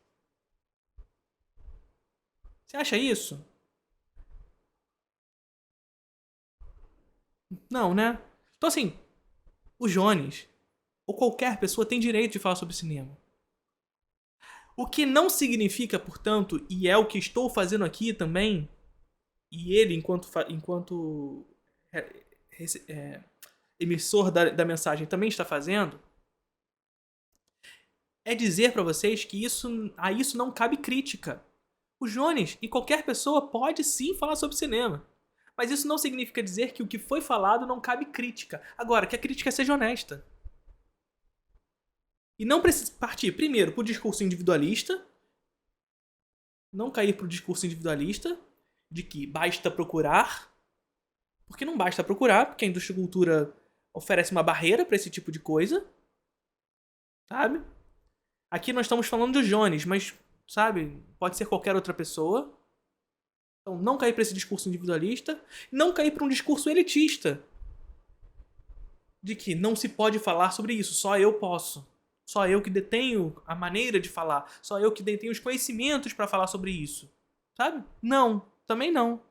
Você acha isso? Não, né? Então assim, o Jones, ou qualquer pessoa, tem direito de falar sobre cinema. O que não significa, portanto, e é o que estou fazendo aqui também, e ele, enquanto emissor da mensagem, também está fazendo, é dizer para vocês que a isso não cabe crítica. O Jones e qualquer pessoa pode sim falar sobre cinema. Mas isso não significa dizer que o que foi falado não cabe crítica. Agora, que a crítica seja honesta. E não precisa partir, primeiro, para o discurso individualista. Não cair para o discurso individualista de que basta procurar. Porque não basta procurar, porque a indústria da cultura oferece uma barreira para esse tipo de coisa. Sabe? Aqui nós estamos falando do Jones, mas, sabe, pode ser qualquer outra pessoa. Então, não cair para esse discurso individualista. Não cair para um discurso elitista. De que não se pode falar sobre isso, só eu posso. Só eu que detenho a maneira de falar. Só eu que detenho os conhecimentos para falar sobre isso. Sabe? Não. Também não.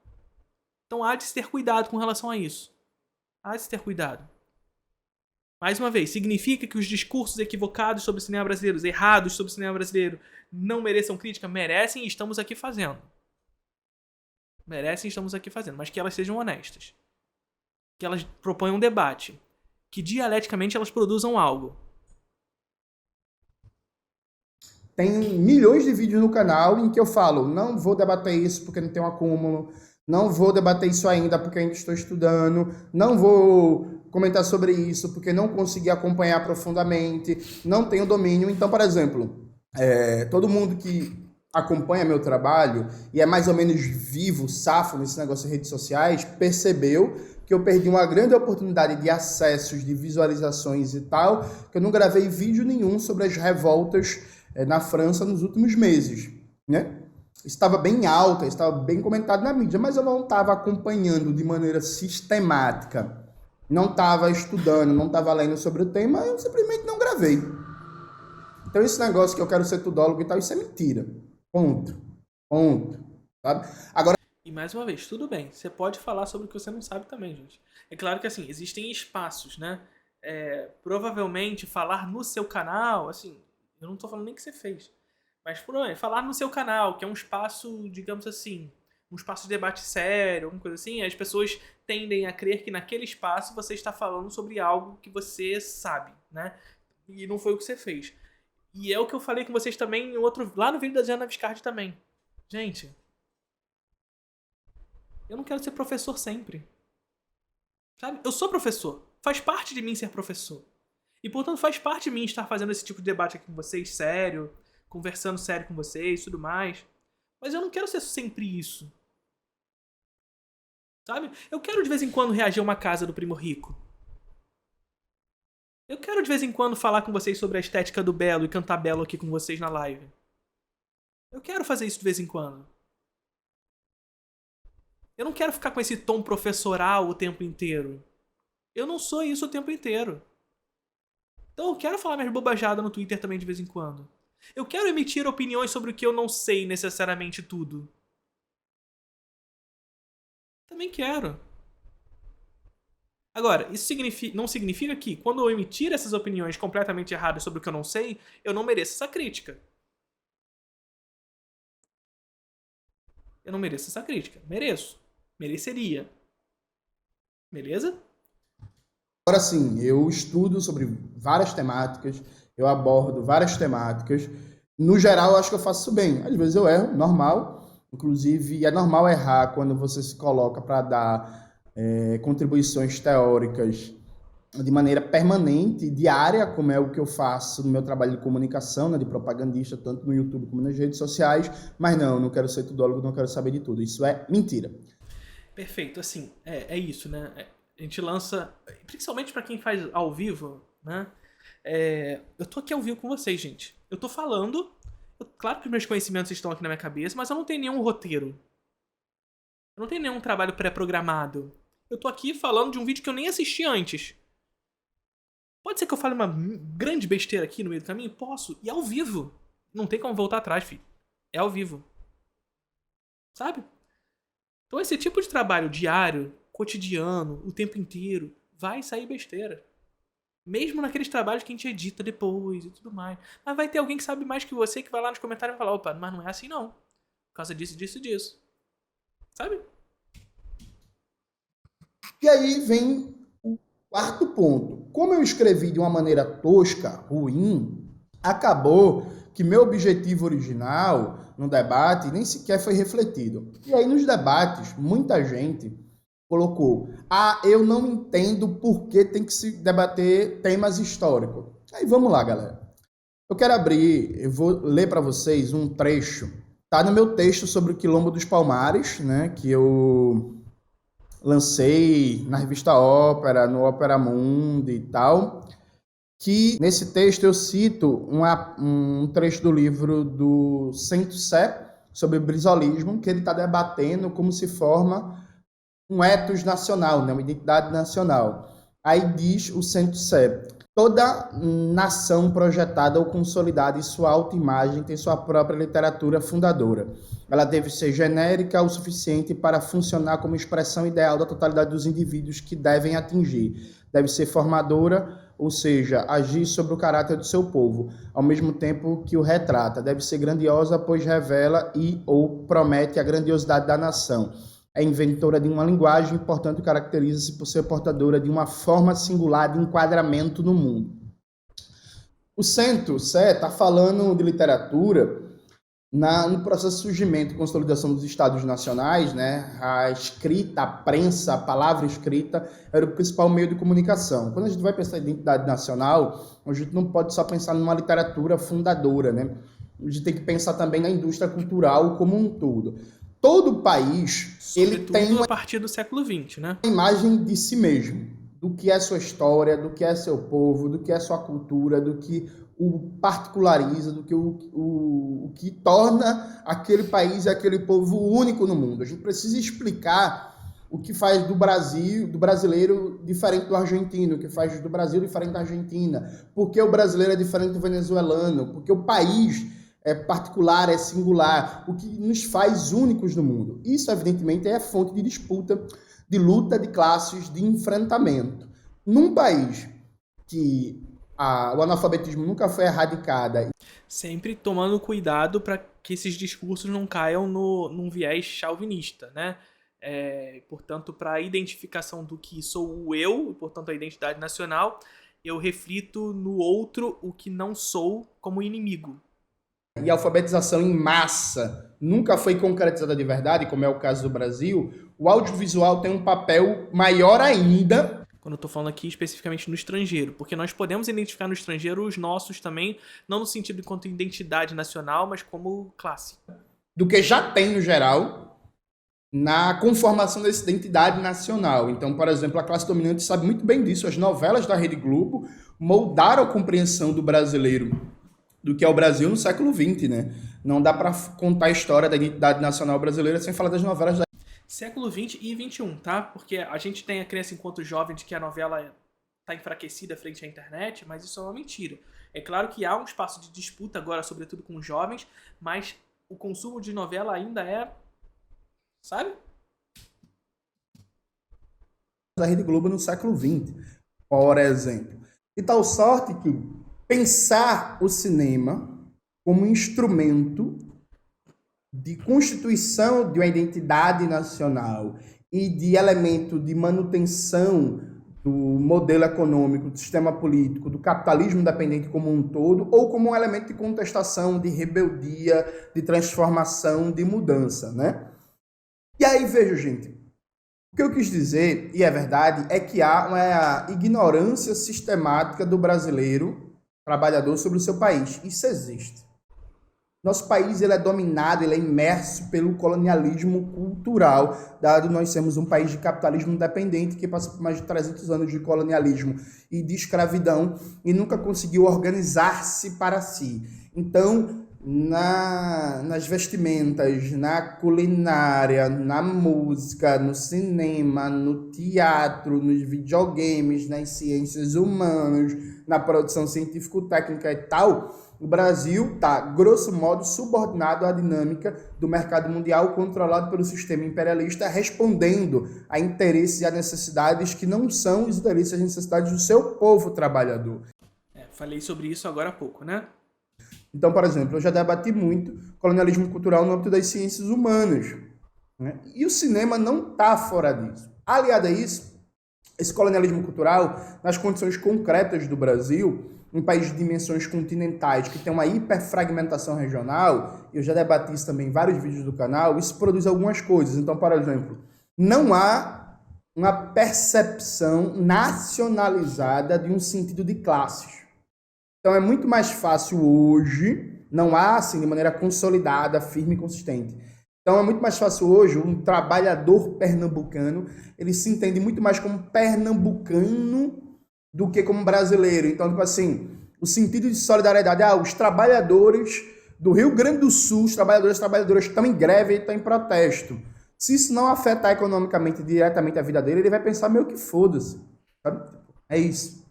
Então há de se ter cuidado com relação a isso. Há de se ter cuidado. Mais uma vez, significa que os discursos equivocados sobre o cinema brasileiro, errados sobre o cinema brasileiro, não mereçam crítica? Merecem e estamos aqui fazendo. Merecem e estamos aqui fazendo. Mas que elas sejam honestas. Que elas proponham um debate. Que dialeticamente elas produzam algo. Tem milhões de vídeos no canal em que eu falo, não vou debater isso porque não tem um acúmulo, não vou debater isso ainda porque ainda estou estudando, não vou comentar sobre isso porque não consegui acompanhar profundamente, não tenho domínio. Então, por exemplo, todo mundo que acompanha meu trabalho e é mais ou menos vivo, safo nesse negócio de redes sociais, percebeu que eu perdi uma grande oportunidade de acessos, de visualizações e tal, que eu não gravei vídeo nenhum sobre as revoltas na França nos últimos meses, né? Estava bem alta, estava bem comentado na mídia, mas eu não estava acompanhando de maneira sistemática, não estava estudando, não estava lendo sobre o tema, eu simplesmente não gravei. Então esse negócio que eu quero ser tudólogo e tal, isso é mentira. Ponto. Sabe? Agora... E mais uma vez, tudo bem, você pode falar sobre o que você não sabe também, gente. É claro que assim, existem espaços, né? Provavelmente falar no seu canal, assim, eu não tô falando nem que você fez. Mas, provavelmente, falar no seu canal, que é um espaço, digamos assim, um espaço de debate sério, alguma coisa assim, as pessoas tendem a crer que naquele espaço você está falando sobre algo que você sabe, né? E não foi o que você fez. E é o que eu falei com vocês também lá no vídeo da Diana Viscardi também. Gente, eu não quero ser professor sempre. Sabe? Eu sou professor. Faz parte de mim ser professor. E, portanto, faz parte de mim estar fazendo esse tipo de debate aqui com vocês, sério, conversando sério com vocês e tudo mais. Mas eu não quero ser sempre isso. Sabe? Eu quero de vez em quando reagir a uma casa do Primo Rico. Eu quero de vez em quando falar com vocês sobre a estética do belo e cantar belo aqui com vocês na live. Eu quero fazer isso de vez em quando. Eu não quero ficar com esse tom professoral o tempo inteiro. Eu não sou isso o tempo inteiro. Então eu quero falar minhas bobajadas no Twitter também de vez em quando. Eu quero emitir opiniões sobre o que eu não sei necessariamente tudo. Também quero. Agora, isso não significa que, quando eu emitir essas opiniões completamente erradas sobre o que eu não sei, eu não mereço essa crítica. Eu não mereço essa crítica. Mereço. Mereceria. Beleza? Agora sim, eu estudo sobre várias temáticas, eu abordo várias temáticas. No geral, eu acho que eu faço isso bem. Às vezes eu erro, normal. Inclusive, é normal errar quando você se coloca para dar contribuições teóricas de maneira permanente, diária, como é o que eu faço no meu trabalho de comunicação, né, de propagandista, tanto no YouTube como nas redes sociais. Mas não quero ser tudólogo, não quero saber de tudo. Isso é mentira. Perfeito, assim, é isso, né? A gente lança, principalmente para quem faz ao vivo, né? Eu tô aqui ao vivo com vocês, gente. Eu tô falando, claro que os meus conhecimentos estão aqui na minha cabeça, mas eu não tenho nenhum roteiro. Eu não tenho nenhum trabalho pré-programado. Eu tô aqui falando de um vídeo que eu nem assisti antes. Pode ser que eu fale uma grande besteira aqui no meio do caminho? Posso. E é ao vivo. Não tem como voltar atrás, filho. É ao vivo. Sabe? Então esse tipo de trabalho diário, cotidiano, o tempo inteiro, vai sair besteira. Mesmo naqueles trabalhos que a gente edita depois e tudo mais. Mas vai ter alguém que sabe mais que você que vai lá nos comentários e vai falar, opa, mas não é assim não. Por causa disso, disso e disso. Sabe? E aí vem o quarto ponto. Como eu escrevi de uma maneira tosca, ruim, acabou que meu objetivo original no debate nem sequer foi refletido. E aí nos debates, muita gente colocou, eu não entendo por que tem que se debater temas históricos. Aí vamos lá, galera. Eu quero abrir, eu vou ler para vocês um trecho. Tá no meu texto sobre o Quilombo dos Palmares, né, que eu lancei na revista Ópera, no Ópera Mundi e tal, que nesse texto eu cito um trecho do livro do Sento Sé, sobre o brizolismo, que ele está debatendo como se forma um ethos nacional, né, uma identidade nacional. Aí diz o Sento Sé: toda nação projetada ou consolidada em sua autoimagem tem sua própria literatura fundadora. Ela deve ser genérica o suficiente para funcionar como expressão ideal da totalidade dos indivíduos que devem atingir. Deve ser formadora, ou seja, agir sobre o caráter do seu povo, ao mesmo tempo que o retrata. Deve ser grandiosa, pois revela ou promete a grandiosidade da nação. É inventora de uma linguagem, portanto, caracteriza-se por ser portadora de uma forma singular de enquadramento no mundo. O Sento Sé está falando de literatura no processo de surgimento e consolidação dos estados nacionais, né? A escrita, a prensa, a palavra escrita era o principal meio de comunicação. Quando a gente vai pensar em identidade nacional, a gente não pode só pensar numa literatura fundadora, né? A gente tem que pensar também na indústria cultural como um todo. Todo país, ele tem a partir do século XX, né? Uma imagem de si mesmo, do que é sua história, do que é seu povo, do que é sua cultura, do que o particulariza, do que o que torna aquele país e aquele povo único no mundo. A gente precisa explicar o que faz do brasileiro diferente do argentino, o que faz do Brasil diferente da Argentina, por que o brasileiro é diferente do venezuelano, porque o país é particular, é singular, o que nos faz únicos no mundo. Isso, evidentemente, é fonte de disputa, de luta de classes, de enfrentamento. Num país que o analfabetismo nunca foi erradicado. Sempre tomando cuidado para que esses discursos não caiam num viés chauvinista, né? Portanto, para a identificação do que sou o eu, portanto, a identidade nacional, eu reflito no outro o que não sou como inimigo. E a alfabetização em massa nunca foi concretizada de verdade, como é o caso do Brasil, o audiovisual tem um papel maior ainda. Quando eu estou falando aqui especificamente no estrangeiro, porque nós podemos identificar no estrangeiro os nossos também, não no sentido enquanto identidade nacional, mas como classe. Do que já tem no geral na conformação dessa identidade nacional. Então, por exemplo, a classe dominante sabe muito bem disso. As novelas da Rede Globo moldaram a compreensão do brasileiro do que é o Brasil no século XX, né? Não dá para contar a história da identidade nacional brasileira sem falar das novelas da século XX e XXI, tá? Porque a gente tem a crença enquanto jovem de que a novela está enfraquecida frente à internet, mas isso é uma mentira. É claro que há um espaço de disputa agora, sobretudo com os jovens, mas o consumo de novela ainda é... sabe? Da Rede Globo no século XX, por exemplo. De tal sorte que pensar o cinema como instrumento de constituição de uma identidade nacional e de elemento de manutenção do modelo econômico, do sistema político, do capitalismo dependente como um todo, ou como um elemento de contestação, de rebeldia, de transformação, de mudança, né? E aí, veja, gente, o que eu quis dizer, e é verdade, é que há uma ignorância sistemática do brasileiro trabalhador sobre o seu país. Isso existe. Nosso país ele é dominado, ele é imerso pelo colonialismo cultural, dado nós sermos um país de capitalismo dependente que passou por mais de 300 anos de colonialismo e de escravidão e nunca conseguiu organizar-se para si. Então, nas vestimentas, na culinária, na música, no cinema, no teatro, nos videogames, nas ciências humanas, na produção científico-técnica e tal, o Brasil está, grosso modo, subordinado à dinâmica do mercado mundial controlado pelo sistema imperialista, respondendo a interesses e a necessidades que não são os interesses e as necessidades do seu povo trabalhador. Falei sobre isso agora há pouco, né? Então, por exemplo, eu já debati muito colonialismo cultural no âmbito das ciências humanas, né? E o cinema não está fora disso. Aliado a isso, esse colonialismo cultural, nas condições concretas do Brasil, um país de dimensões continentais, que tem uma hiperfragmentação regional, eu já debati isso também em vários vídeos do canal, isso produz algumas coisas. Então, por exemplo, não há uma percepção nacionalizada de um sentido de classes. Então é muito mais fácil hoje, não há assim de maneira consolidada, firme e consistente. Então é muito mais fácil hoje um trabalhador pernambucano, ele se entende muito mais como pernambucano do que como brasileiro. Então, tipo assim, o sentido de solidariedade, os trabalhadores do Rio Grande do Sul, os trabalhadores e trabalhadoras estão em greve, estão em protesto. Se isso não afetar economicamente diretamente a vida dele, ele vai pensar meio que foda-se. Sabe? É isso.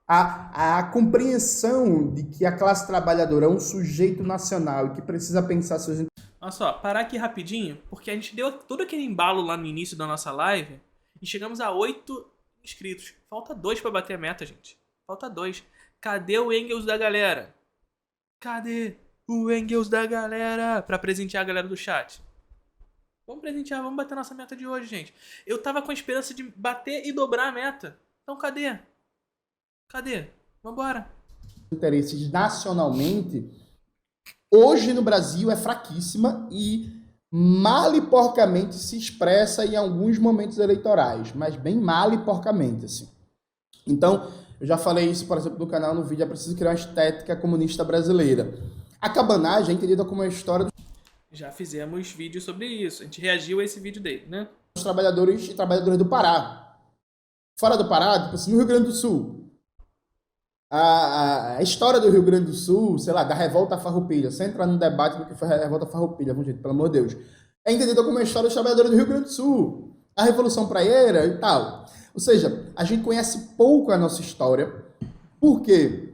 A compreensão de que a classe trabalhadora é um sujeito nacional e que precisa pensar seus... Olha só, parar aqui rapidinho, porque a gente deu todo aquele embalo lá no início da nossa live e chegamos a 8 inscritos. Falta 2 pra bater a meta, gente. Falta 2. Cadê o Engels da galera? Cadê o Engels da galera? Pra presentear a galera do chat. Vamos presentear, vamos bater nossa meta de hoje, gente. Eu tava com a esperança de bater e dobrar a meta. Então cadê? Cadê? Vambora. Interesses nacionalmente, hoje no Brasil é fraquíssima e mal e porcamente se expressa em alguns momentos eleitorais, mas bem mal e porcamente, assim. Então, eu já falei isso, por exemplo, no canal, no vídeo, é preciso criar uma estética comunista brasileira. A cabanagem é entendida como a história dos Já fizemos vídeo sobre isso. A gente reagiu a esse vídeo dele, né? trabalhadores e trabalhadoras do Pará. Fora do Pará, tipo assim, no Rio Grande do Sul. A história do Rio Grande do Sul, sei lá, da Revolta Farroupilha, sem entrar no debate do que foi a Revolta Farroupilha, gente, pelo amor de Deus, é entendida como a história dos trabalhadores do Rio Grande do Sul, a Revolução Praieira e tal. Ou seja, a gente conhece pouco a nossa história, porque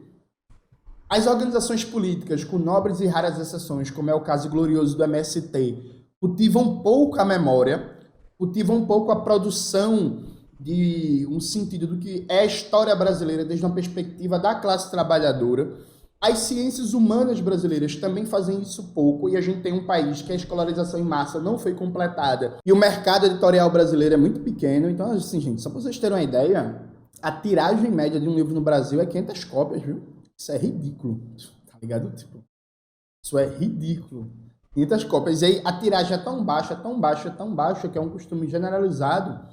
as organizações políticas, com nobres e raras exceções, como é o caso glorioso do MST, cultivam pouco a memória, cultivam pouco a produção de um sentido do que é a história brasileira desde uma perspectiva da classe trabalhadora. As ciências humanas brasileiras também fazem isso pouco, e a gente tem um país que a escolarização em massa não foi completada e o mercado editorial brasileiro é muito pequeno. Então, assim, gente, só para vocês terem uma ideia, a tiragem média de um livro no Brasil é 500 cópias, viu? Isso é ridículo, tá ligado? Tipo, isso é ridículo. 500 cópias. E aí a tiragem é tão baixa, tão baixa, tão baixa, que é um costume generalizado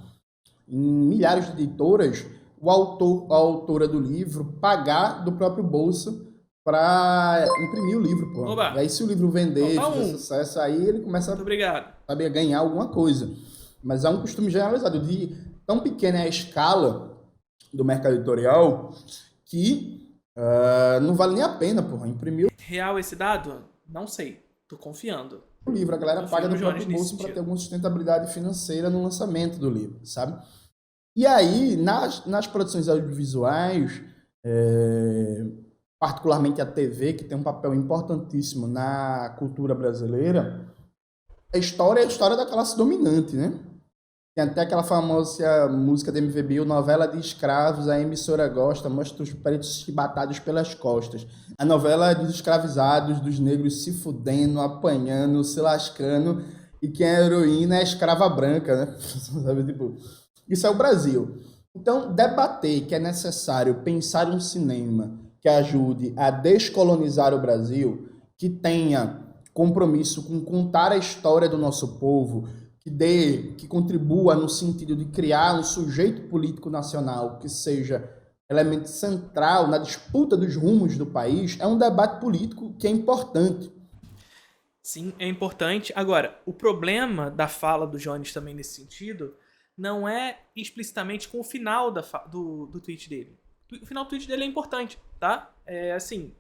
em milhares de editoras, o autor, a autora do livro, pagar do próprio bolso para imprimir o livro, pô. Oba. E aí se o livro vender, Falta fizer sucesso, aí ele começa Muito obrigado. a ganhar alguma coisa. Mas é um costume generalizado. De tão pequena é a escala do mercado editorial que não vale nem a pena, porra, imprimir Real esse dado? Não sei. Tô confiando. o livro. A galera Confio paga no do Jones próprio bolso nesse para ter sentido. alguma sustentabilidade financeira no lançamento do livro, sabe? E aí, nas produções audiovisuais, particularmente a TV, que tem um papel importantíssimo na cultura brasileira, a história é a história da classe dominante, né? Tem até aquela famosa música da MVB, novela de escravos, a emissora gosta, mostra os pretos chibatados pelas costas. A novela é dos escravizados, dos negros se fudendo, apanhando, se lascando, e quem é a heroína é a escrava branca, né? Sabe, tipo, isso é o Brasil. Então, debater que é necessário pensar um cinema que ajude a descolonizar o Brasil, que tenha compromisso com contar a história do nosso povo, que contribua no sentido de criar um sujeito político nacional que seja elemento central na disputa dos rumos do país, é um debate político que é importante. Sim, é importante. Agora, o problema da fala do Jones também nesse sentido não é explicitamente com o final do tweet dele. O final do tweet dele é importante, tá? É assim,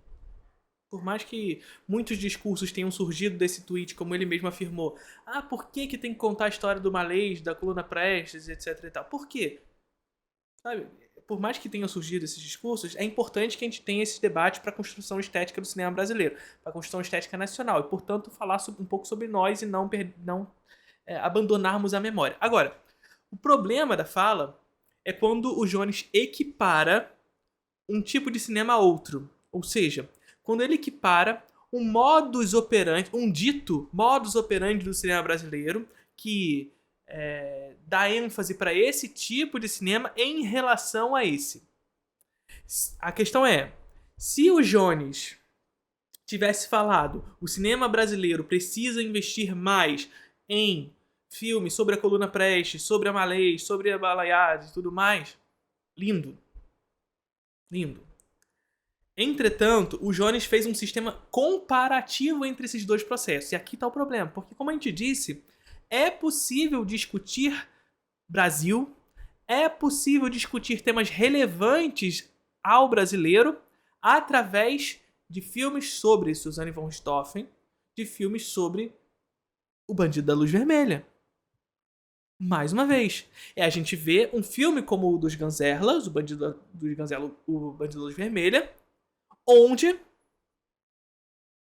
por mais que muitos discursos tenham surgido desse tweet, como ele mesmo afirmou, por que tem que contar a história do Malês, da coluna Prestes, etc e tal? Por quê? Sabe? Por mais que tenham surgido esses discursos, é importante que a gente tenha esse debate para a construção estética do cinema brasileiro, para a construção estética nacional, e, portanto, falar um pouco sobre nós e não abandonarmos a memória. Agora, o problema da fala é quando o Jones equipara um tipo de cinema a outro. Ou seja, quando ele equipara um modus operandi, um dito modus operandi do cinema brasileiro, que dá ênfase para esse tipo de cinema em relação a esse. A questão é, se o Jones tivesse falado o cinema brasileiro precisa investir mais em filmes sobre a coluna Prestes, sobre a Malês, sobre a Balaiada e tudo mais, lindo. Lindo. Entretanto, o Jones fez um sistema comparativo entre esses dois processos. E aqui está o problema, porque, como a gente disse, é possível discutir Brasil, é possível discutir temas relevantes ao brasileiro através de filmes sobre Suzanne von Richthofen, de filmes sobre O Bandido da Luz Vermelha. Mais uma vez, a gente vê um filme como o dos Ganzelas, o Bandido da Luz Vermelha, onde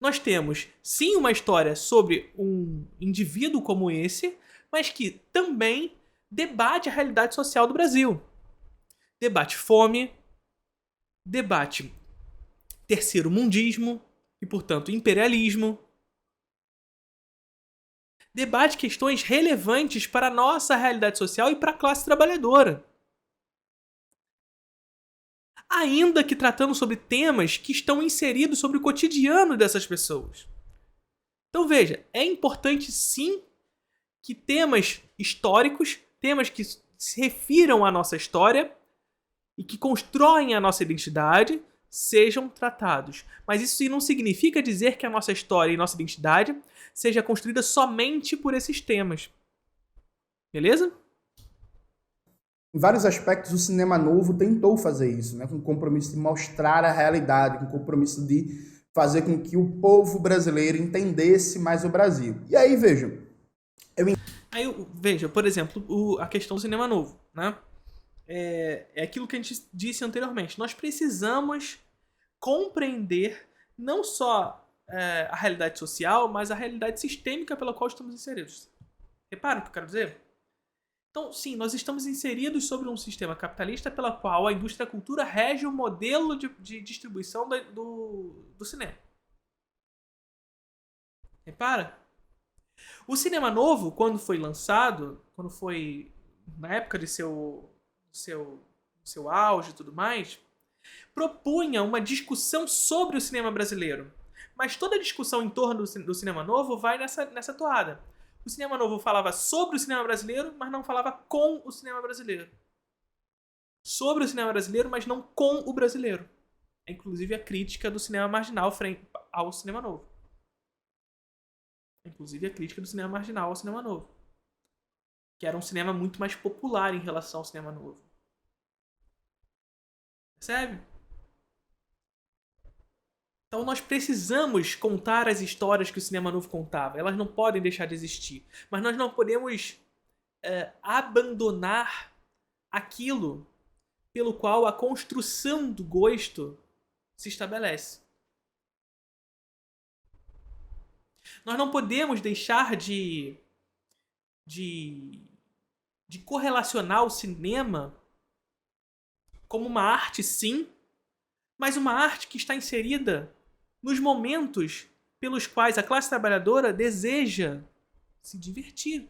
nós temos, sim, uma história sobre um indivíduo como esse, mas que também debate a realidade social do Brasil. Debate fome, debate terceiro-mundismo e, portanto, imperialismo. Debate questões relevantes para a nossa realidade social e para a classe trabalhadora. Ainda que tratando sobre temas que estão inseridos sobre o cotidiano dessas pessoas. Então veja, é importante sim que temas históricos, temas que se refiram à nossa história e que constroem a nossa identidade, sejam tratados. Mas isso não significa dizer que a nossa história e nossa identidade seja construída somente por esses temas. Beleza? Em vários aspectos, o cinema novo tentou fazer isso, né? Com o compromisso de mostrar a realidade, com o compromisso de fazer com que o povo brasileiro entendesse mais o Brasil. E aí, vejam. Veja, por exemplo, a questão do cinema novo, né? É aquilo que a gente disse anteriormente. Nós precisamos compreender não só a realidade social, mas a realidade sistêmica pela qual estamos inseridos. Repara o que eu quero dizer? Então, sim, nós estamos inseridos sobre um sistema capitalista pela qual a indústria da cultura rege o modelo de distribuição do cinema. Repara? O cinema novo, quando foi lançado, quando foi na época de seu auge e tudo mais, propunha uma discussão sobre o cinema brasileiro. Mas toda a discussão em torno do cinema novo vai nessa toada. O cinema novo falava sobre o cinema brasileiro, mas não falava com o cinema brasileiro. Sobre o cinema brasileiro, mas não com o brasileiro. É inclusive a crítica do cinema marginal frente ao cinema novo. Inclusive a crítica do cinema marginal ao cinema novo. Que era um cinema muito mais popular em relação ao cinema novo. Percebe? Então nós precisamos contar as histórias que o cinema novo contava. Elas não podem deixar de existir. Mas nós não podemos abandonar aquilo pelo qual a construção do gosto se estabelece. Nós não podemos deixar de correlacionar o cinema como uma arte, sim, mas uma arte que está inserida nos momentos pelos quais a classe trabalhadora deseja se divertir.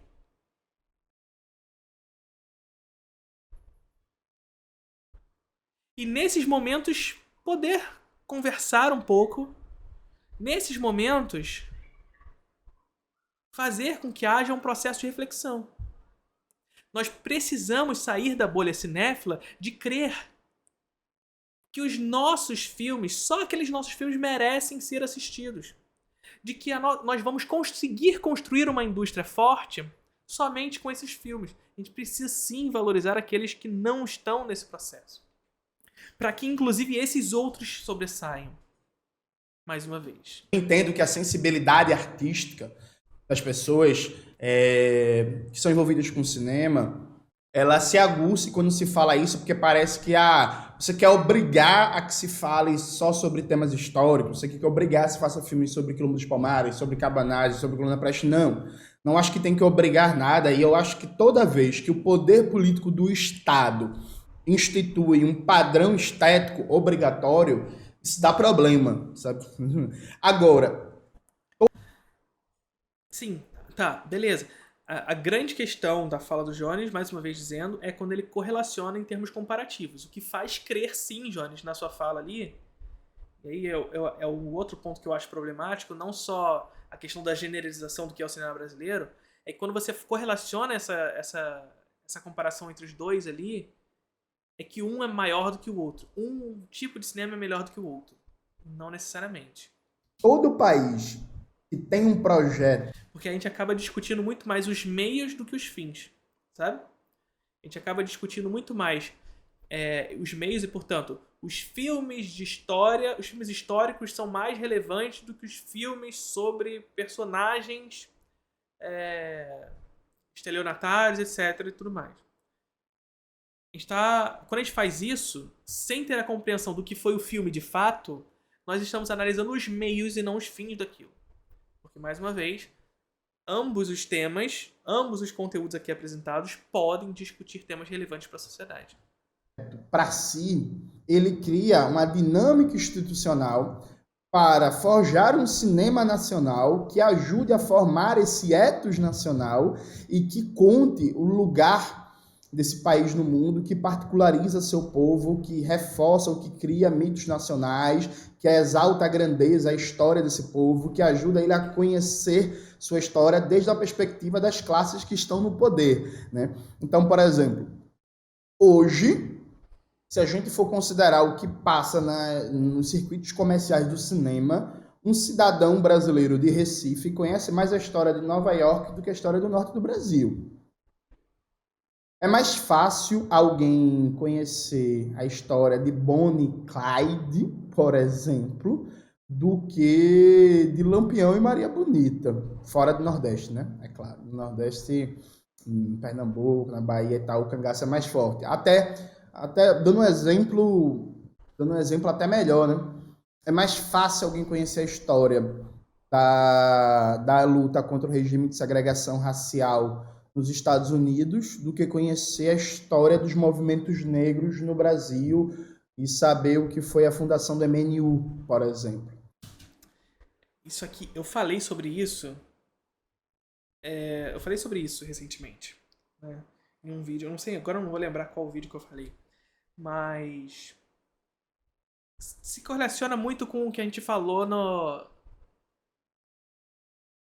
E nesses momentos poder conversar um pouco, nesses momentos fazer com que haja um processo de reflexão. Nós precisamos sair da bolha cinéfila de crer que os nossos filmes, só aqueles nossos filmes merecem ser assistidos. De que nós vamos conseguir construir uma indústria forte somente com esses filmes. A gente precisa sim valorizar aqueles que não estão nesse processo. Para que inclusive esses outros sobressaiam. Mais uma vez. Eu entendo que a sensibilidade artística das pessoas que são envolvidas com o cinema, ela se aguça quando se fala isso, porque parece que você quer obrigar a que se fale só sobre temas históricos, você quer obrigar a que se faça filmes sobre Quilombo dos Palmares, sobre Cabanagem, sobre Coluna Preste. Não acho que tem que obrigar nada, e eu acho que toda vez que o poder político do Estado institui um padrão estético obrigatório, isso dá problema, sabe? Agora... Sim, tá, beleza. A grande questão da fala do Jones, mais uma vez dizendo, é quando ele correlaciona em termos comparativos. O que faz crer, sim, Jones, na sua fala ali, e aí é o outro ponto que eu acho problemático, não só a questão da generalização do que é o cinema brasileiro, é que quando você correlaciona essa comparação entre os dois ali, é que um é maior do que o outro. Um tipo de cinema é melhor do que o outro. Não necessariamente. Todo país que tem um projeto. Porque a gente acaba discutindo muito mais os meios do que os fins, sabe? A gente acaba discutindo muito mais os meios e, portanto, os filmes de história, os filmes históricos são mais relevantes do que os filmes sobre personagens estelionatários, etc. e tudo mais. Quando a gente faz isso, sem ter a compreensão do que foi o filme de fato, nós estamos analisando os meios e não os fins daquilo. Porque, mais uma vez, ambos os temas, ambos os conteúdos aqui apresentados podem discutir temas relevantes para a sociedade. Para si, ele cria uma dinâmica institucional para forjar um cinema nacional que ajude a formar esse ethos nacional e que conte o lugar desse país no mundo, que particulariza seu povo, que reforça ou que cria mitos nacionais, que exalta a grandeza, a história desse povo, que ajuda ele a conhecer sua história desde a perspectiva das classes que estão no poder, né? Então, por exemplo, hoje, se a gente for considerar o que passa nos circuitos comerciais do cinema, um cidadão brasileiro de Recife conhece mais a história de Nova York do que a história do norte do Brasil. É mais fácil alguém conhecer a história de Bonnie e Clyde, por exemplo, do que de Lampião e Maria Bonita, fora do Nordeste, né? É claro, no Nordeste, em Pernambuco, na Bahia e tal, o cangaço é mais forte. Até dando um exemplo até melhor, né? É mais fácil alguém conhecer a história da luta contra o regime de segregação racial nos Estados Unidos do que conhecer a história dos movimentos negros no Brasil e saber o que foi a fundação do MNU, por exemplo. Isso aqui, eu falei sobre isso. Eu falei sobre isso recentemente, né? Em um vídeo. Eu não sei, agora eu não vou lembrar qual vídeo que eu falei. Mas se correlaciona muito com o que a gente falou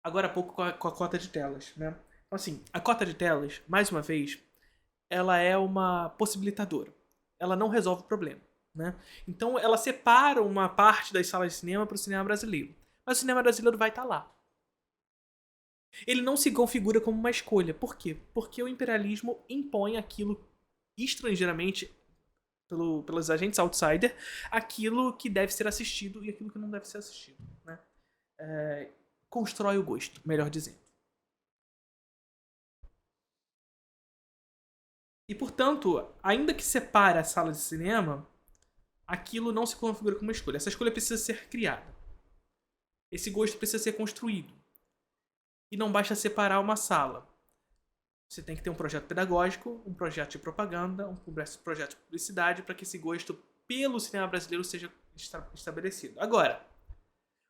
agora há pouco com a cota de telas, né? Então, assim, a cota de telas, mais uma vez, ela é uma possibilitadora. Ela não resolve o problema, né? Então, ela separa uma parte das salas de cinema para o cinema brasileiro. Mas o cinema brasileiro vai estar lá. Ele não se configura como uma escolha. Por quê? Porque o imperialismo impõe aquilo estrangeiramente pelos agentes outsider, aquilo que deve ser assistido e aquilo que não deve ser assistido, né? Constrói o gosto, melhor dizendo. E, portanto, ainda que separe a sala de cinema, aquilo não se configura como uma escolha. Essa escolha precisa ser criada. Esse gosto precisa ser construído. E não basta separar uma sala. Você tem que ter um projeto pedagógico, um projeto de propaganda, um projeto de publicidade para que esse gosto pelo cinema brasileiro seja estabelecido. Agora,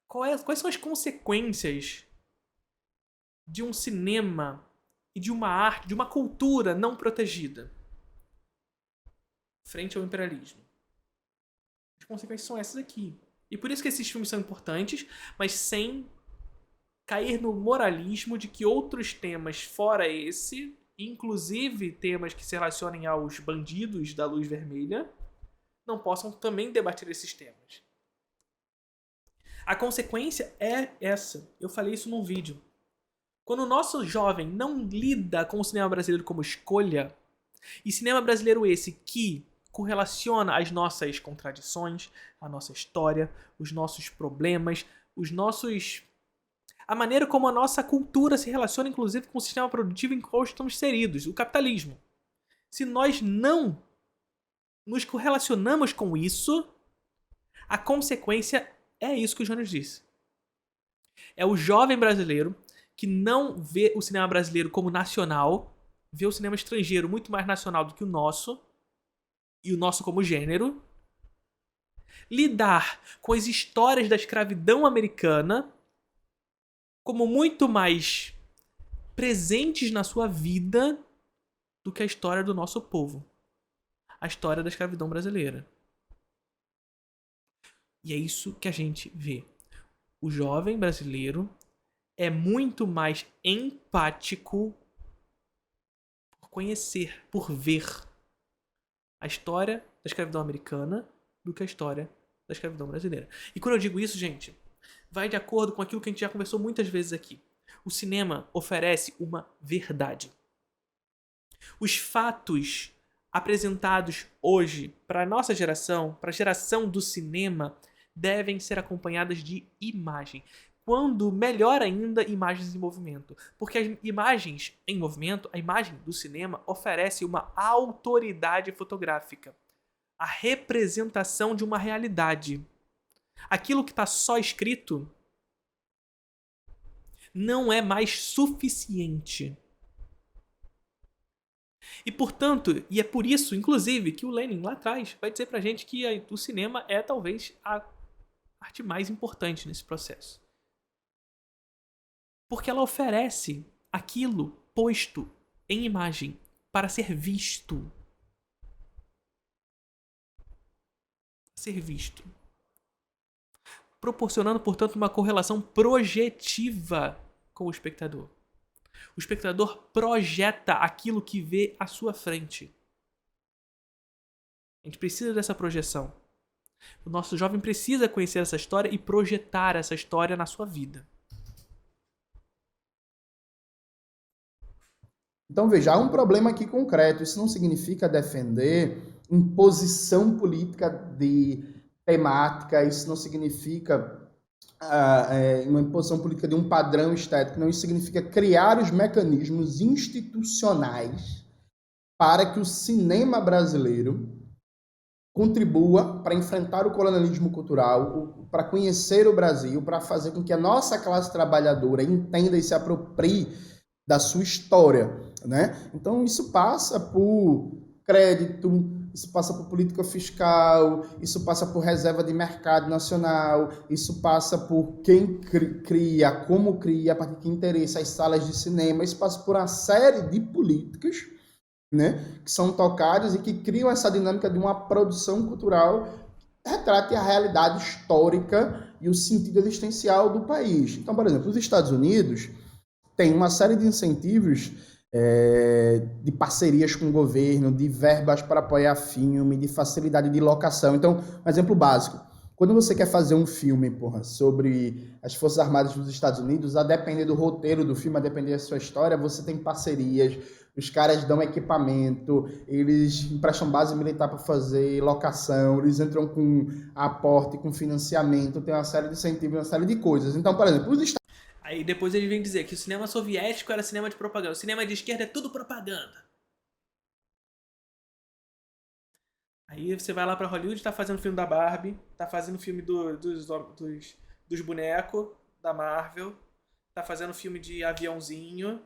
quais são as consequências de um cinema e de uma arte, de uma cultura não protegida frente ao imperialismo? As consequências são essas aqui. E por isso que esses filmes são importantes, mas sem cair no moralismo de que outros temas fora esse, inclusive temas que se relacionem aos bandidos da luz vermelha, não possam também debater esses temas. A consequência é essa. Eu falei isso num vídeo. Quando o nosso jovem não lida com o cinema brasileiro como escolha, e cinema brasileiro esse que correlaciona as nossas contradições, a nossa história, os nossos problemas, a maneira como a nossa cultura se relaciona, inclusive, com o sistema produtivo em qual estamos inseridos, o capitalismo. Se nós não nos correlacionamos com isso, a consequência é isso que o Jonas disse. É o jovem brasileiro que não vê o cinema brasileiro como nacional, vê o cinema estrangeiro muito mais nacional do que o nosso, e o nosso como gênero, lidar com as histórias da escravidão americana como muito mais presentes na sua vida do que a história do nosso povo. A história da escravidão brasileira. E é isso que a gente vê. O jovem brasileiro é muito mais empático por conhecer, por ver a história da escravidão americana do que a história da escravidão brasileira. E quando eu digo isso, gente, vai de acordo com aquilo que a gente já conversou muitas vezes aqui. O cinema oferece uma verdade. Os fatos apresentados hoje para a nossa geração, para a geração do cinema, devem ser acompanhadas de imagem. Quando melhor ainda, imagens em movimento. Porque as imagens em movimento, a imagem do cinema, oferece uma autoridade fotográfica. A representação de uma realidade. Aquilo que está só escrito não é mais suficiente. E portanto, e é por isso, inclusive, que o Lenin lá atrás vai dizer pra gente que o cinema é talvez a arte mais importante nesse processo. Porque ela oferece aquilo posto em imagem para ser visto. Ser visto. Proporcionando, portanto, uma correlação projetiva com o espectador. O espectador projeta aquilo que vê à sua frente. A gente precisa dessa projeção. O nosso jovem precisa conhecer essa história e projetar essa história na sua vida. Então, veja, há um problema aqui concreto. Isso não significa defender imposição política de temática, isso não significa uma imposição política de um padrão estético, não, isso significa criar os mecanismos institucionais para que o cinema brasileiro contribua para enfrentar o colonialismo cultural, para conhecer o Brasil, para fazer com que a nossa classe trabalhadora entenda e se aproprie da sua história, né? Então isso passa por crédito, isso passa por política fiscal, isso passa por reserva de mercado nacional, isso passa por quem cria, como cria, a partir de que interessa as salas de cinema, isso passa por uma série de políticas, né, que são tocadas e que criam essa dinâmica de uma produção cultural que retrate a realidade histórica e o sentido existencial do país. Então, por exemplo, os Estados Unidos têm uma série de incentivos de parcerias com o governo, de verbas para apoiar filme, de facilidade de locação. Então, um exemplo básico. Quando você quer fazer um filme, sobre as Forças Armadas dos Estados Unidos, a depender do roteiro do filme, a depender da sua história, você tem parcerias, os caras dão equipamento, eles emprestam base militar para fazer locação, eles entram com aporte, com financiamento, tem uma série de incentivos, uma série de coisas. Então, por exemplo, os Estados Aí depois ele vem dizer que o cinema soviético era cinema de propaganda. O cinema de esquerda é tudo propaganda. Aí você vai lá pra Hollywood, tá fazendo filme da Barbie, tá fazendo filme dos bonecos da Marvel, tá fazendo filme de aviãozinho.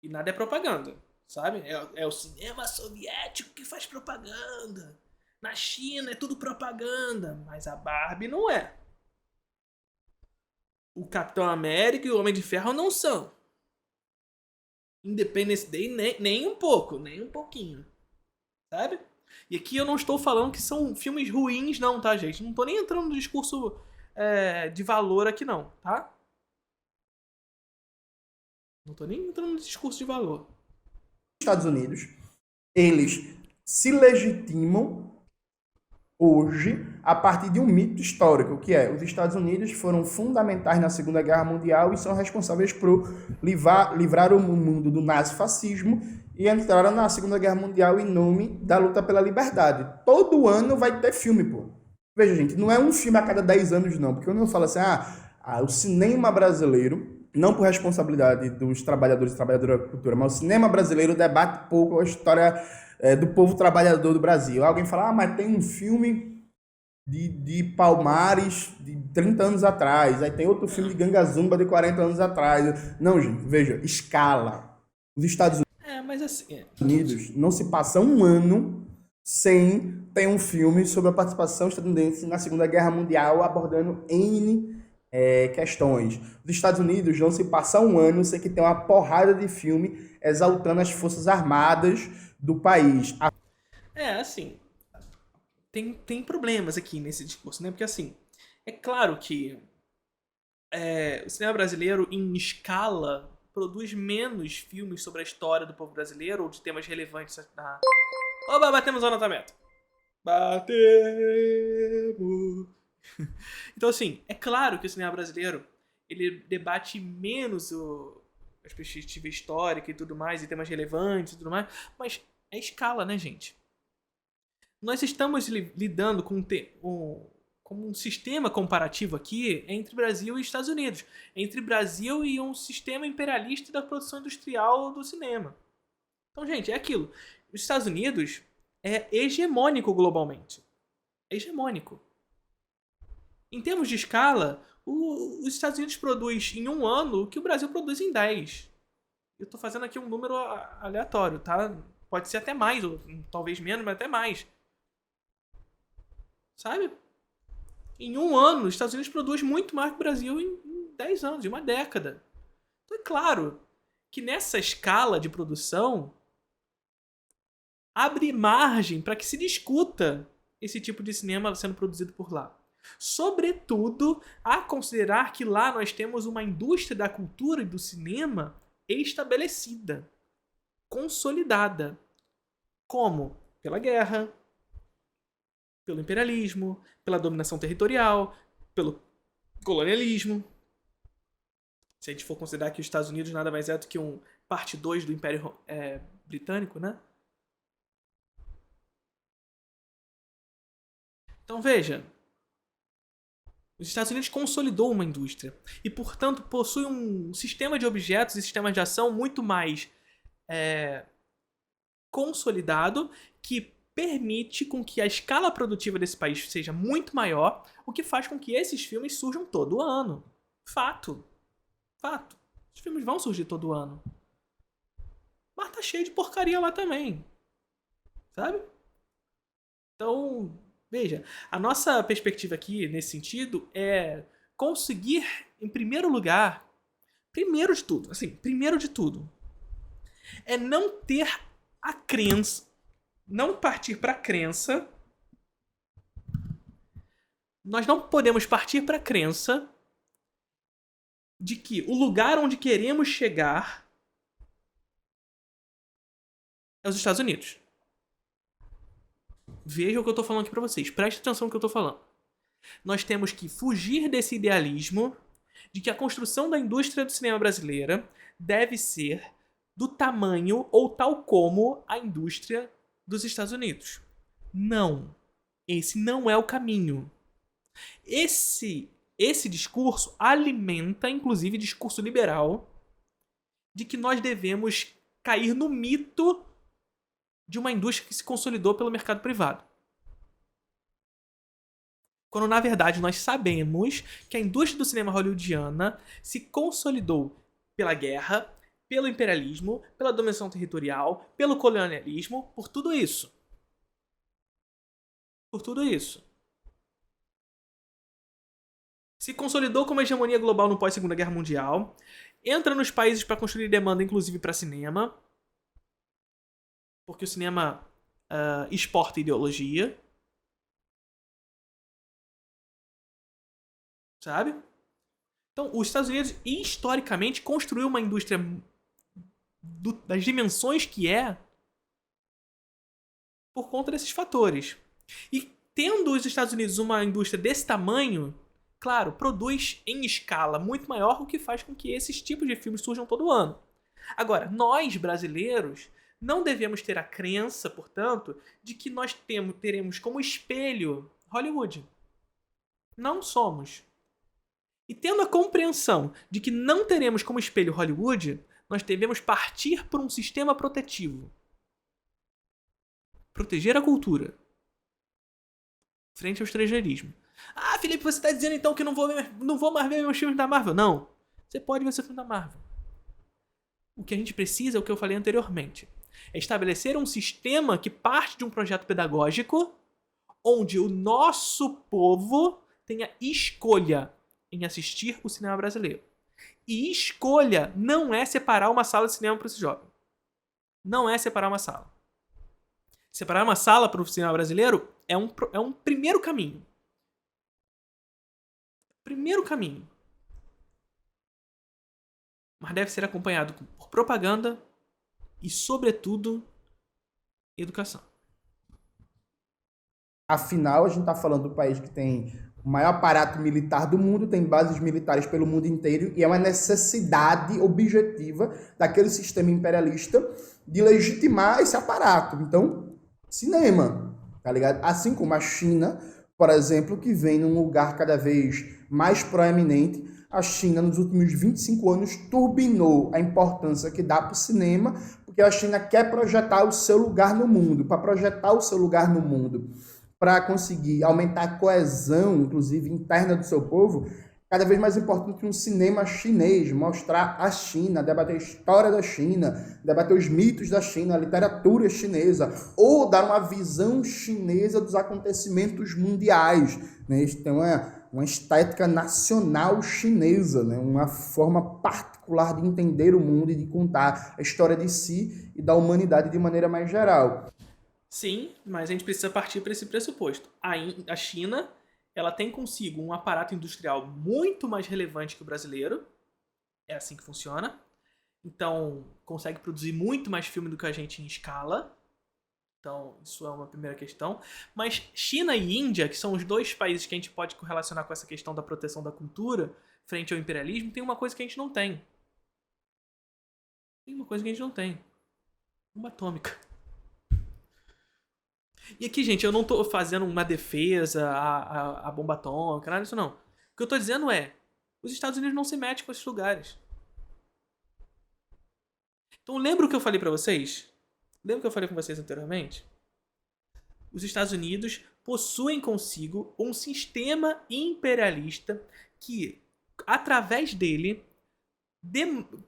E nada é propaganda, sabe? É o cinema soviético que faz propaganda. Na China é tudo propaganda, mas a Barbie não é. O Capitão América e o Homem de Ferro não são. Independence Day nem um pouco, nem um pouquinho. Sabe? E aqui eu não estou falando que são filmes ruins não, tá, gente? Não tô nem entrando no discurso de valor aqui não, tá? Não tô nem entrando no discurso de valor. Estados Unidos, eles se legitimam hoje a partir de um mito histórico, que é: os Estados Unidos foram fundamentais na Segunda Guerra Mundial e são responsáveis por livrar o mundo do nazifascismo e entraram na Segunda Guerra Mundial em nome da luta pela liberdade. Todo ano vai ter filme, pô. Veja, gente, não é um filme a cada 10 anos, não, porque quando eu falo assim, o cinema brasileiro, não por responsabilidade dos trabalhadores e trabalhadoras da cultura, mas o cinema brasileiro debate pouco a história do povo trabalhador do Brasil. Alguém fala, mas tem um filme de Palmares de 30 anos atrás, aí tem outro filme de Gangazumba de 40 anos atrás. Não, gente, veja, escala. Os Estados mas assim, Unidos não se passa um ano sem ter um filme sobre a participação estadunidense na Segunda Guerra Mundial, abordando N questões. Os Estados Unidos não se passa um ano sem que tenha uma porrada de filme exaltando as forças armadas do país. Assim, tem problemas aqui nesse discurso, né? Porque assim, é claro que o cinema brasileiro, em escala, produz menos filmes sobre a história do povo brasileiro ou de temas relevantes na... Oba, batemos o anotamento. Batemos. Então, assim, é claro que o cinema brasileiro ele debate menos as perspectivas históricas e tudo mais, e temas relevantes e tudo mais, mas é escala, né, gente? Nós estamos lidando com um sistema comparativo aqui entre Brasil e Estados Unidos, entre Brasil e um sistema imperialista da produção industrial do cinema. Então, gente, é aquilo. Os Estados Unidos é hegemônico globalmente. É hegemônico. Em termos de escala, os Estados Unidos produz em um ano o que o Brasil produz em 10. Eu tô fazendo aqui um número aleatório, tá? Pode ser até mais, ou talvez menos, mas até mais. Sabe? Em um ano, os Estados Unidos produz muito mais que o Brasil em 10 anos, em uma década. Então é claro que nessa escala de produção abre margem para que se discuta esse tipo de cinema sendo produzido por lá. Sobretudo a considerar que lá nós temos uma indústria da cultura e do cinema estabelecida, consolidada. Como? Pela guerra, pelo imperialismo, pela dominação territorial, pelo colonialismo. Se a gente for considerar que os Estados Unidos nada mais é do que um parte 2 do Império Britânico, né? Então veja, os Estados Unidos consolidou uma indústria e, portanto, possui um sistema de objetos e sistemas de ação muito mais consolidado que permite com que a escala produtiva desse país seja muito maior, o que faz com que esses filmes surjam todo ano. Fato. Fato. Os filmes vão surgir todo ano. Mas tá cheio de porcaria lá também. Sabe? Então, veja, a nossa perspectiva aqui, nesse sentido, é conseguir, em primeiro lugar, primeiro de tudo, é não ter a crença, não partir para a crença, nós não podemos partir para a crença de que o lugar onde queremos chegar é os Estados Unidos. Veja o que eu tô falando aqui pra vocês. Preste atenção no que eu tô falando. Nós temos que fugir desse idealismo de que a construção da indústria do cinema brasileira deve ser do tamanho ou tal como a indústria dos Estados Unidos. Não. Esse não é o caminho. Esse discurso alimenta, inclusive, discurso liberal de que nós devemos cair no mito de uma indústria que se consolidou pelo mercado privado. Quando, na verdade, nós sabemos que a indústria do cinema hollywoodiana se consolidou pela guerra, pelo imperialismo, pela dominação territorial, pelo colonialismo, por tudo isso. Por tudo isso. Se consolidou como hegemonia global no pós-Segunda Guerra Mundial, entra nos países para construir demanda, inclusive para cinema, porque o cinema exporta ideologia. Sabe? Então, os Estados Unidos, historicamente, construiu uma indústria das dimensões que é por conta desses fatores. E tendo os Estados Unidos uma indústria desse tamanho, claro, produz em escala muito maior, o que faz com que esses tipos de filmes surjam todo ano. Agora, nós, brasileiros, não devemos ter a crença, portanto, de que nós teremos como espelho Hollywood. Não somos. E tendo a compreensão de que não teremos como espelho Hollywood, nós devemos partir por um sistema protetivo. Proteger a cultura. Frente ao estrangeirismo. Ah, Felipe, você está dizendo então que não vou mais ver meus filmes da Marvel? Não. Você pode ver seu filme da Marvel. O que a gente precisa é o que eu falei anteriormente. É estabelecer um sistema que parte de um projeto pedagógico onde o nosso povo tenha escolha em assistir o cinema brasileiro. E escolha não é separar uma sala de cinema para esse jovem. Não é separar uma sala. Separar uma sala para o cinema brasileiro é um primeiro caminho. Primeiro caminho. Mas deve ser acompanhado por propaganda e, sobretudo, educação. Afinal, a gente está falando do país que tem o maior aparato militar do mundo, tem bases militares pelo mundo inteiro, e é uma necessidade objetiva daquele sistema imperialista de legitimar esse aparato. Então, cinema, tá ligado? Assim como a China, por exemplo, que vem num lugar cada vez mais proeminente. A China, nos últimos 25 anos, turbinou a importância que dá para o cinema, porque a China quer projetar o seu lugar no mundo. Para projetar o seu lugar no mundo, para conseguir aumentar a coesão, inclusive, interna do seu povo, cada vez mais importante um cinema chinês, mostrar a China, debater a história da China, debater os mitos da China, a literatura chinesa, ou dar uma visão chinesa dos acontecimentos mundiais. Né? Eles têm uma estética nacional chinesa, né? Uma forma particular de entender o mundo e de contar a história de si e da humanidade de maneira mais geral. Sim, mas a gente precisa partir para esse pressuposto. A China, ela tem consigo um aparato industrial muito mais relevante que o brasileiro. É assim que funciona. Então, consegue produzir muito mais filme do que a gente em escala. Então, isso é uma primeira questão. Mas China e Índia, que são os dois países que a gente pode correlacionar com essa questão da proteção da cultura frente ao imperialismo, tem uma coisa que a gente não tem. Tem uma coisa que a gente não tem. Bomba atômica. E aqui, gente, eu não tô fazendo uma defesa à bomba atômica, nada disso não. O que eu tô dizendo é, os Estados Unidos não se metem com esses lugares. Então lembra o que eu falei pra vocês? Lembra o que eu falei com vocês anteriormente? Os Estados Unidos possuem consigo um sistema imperialista que, através dele,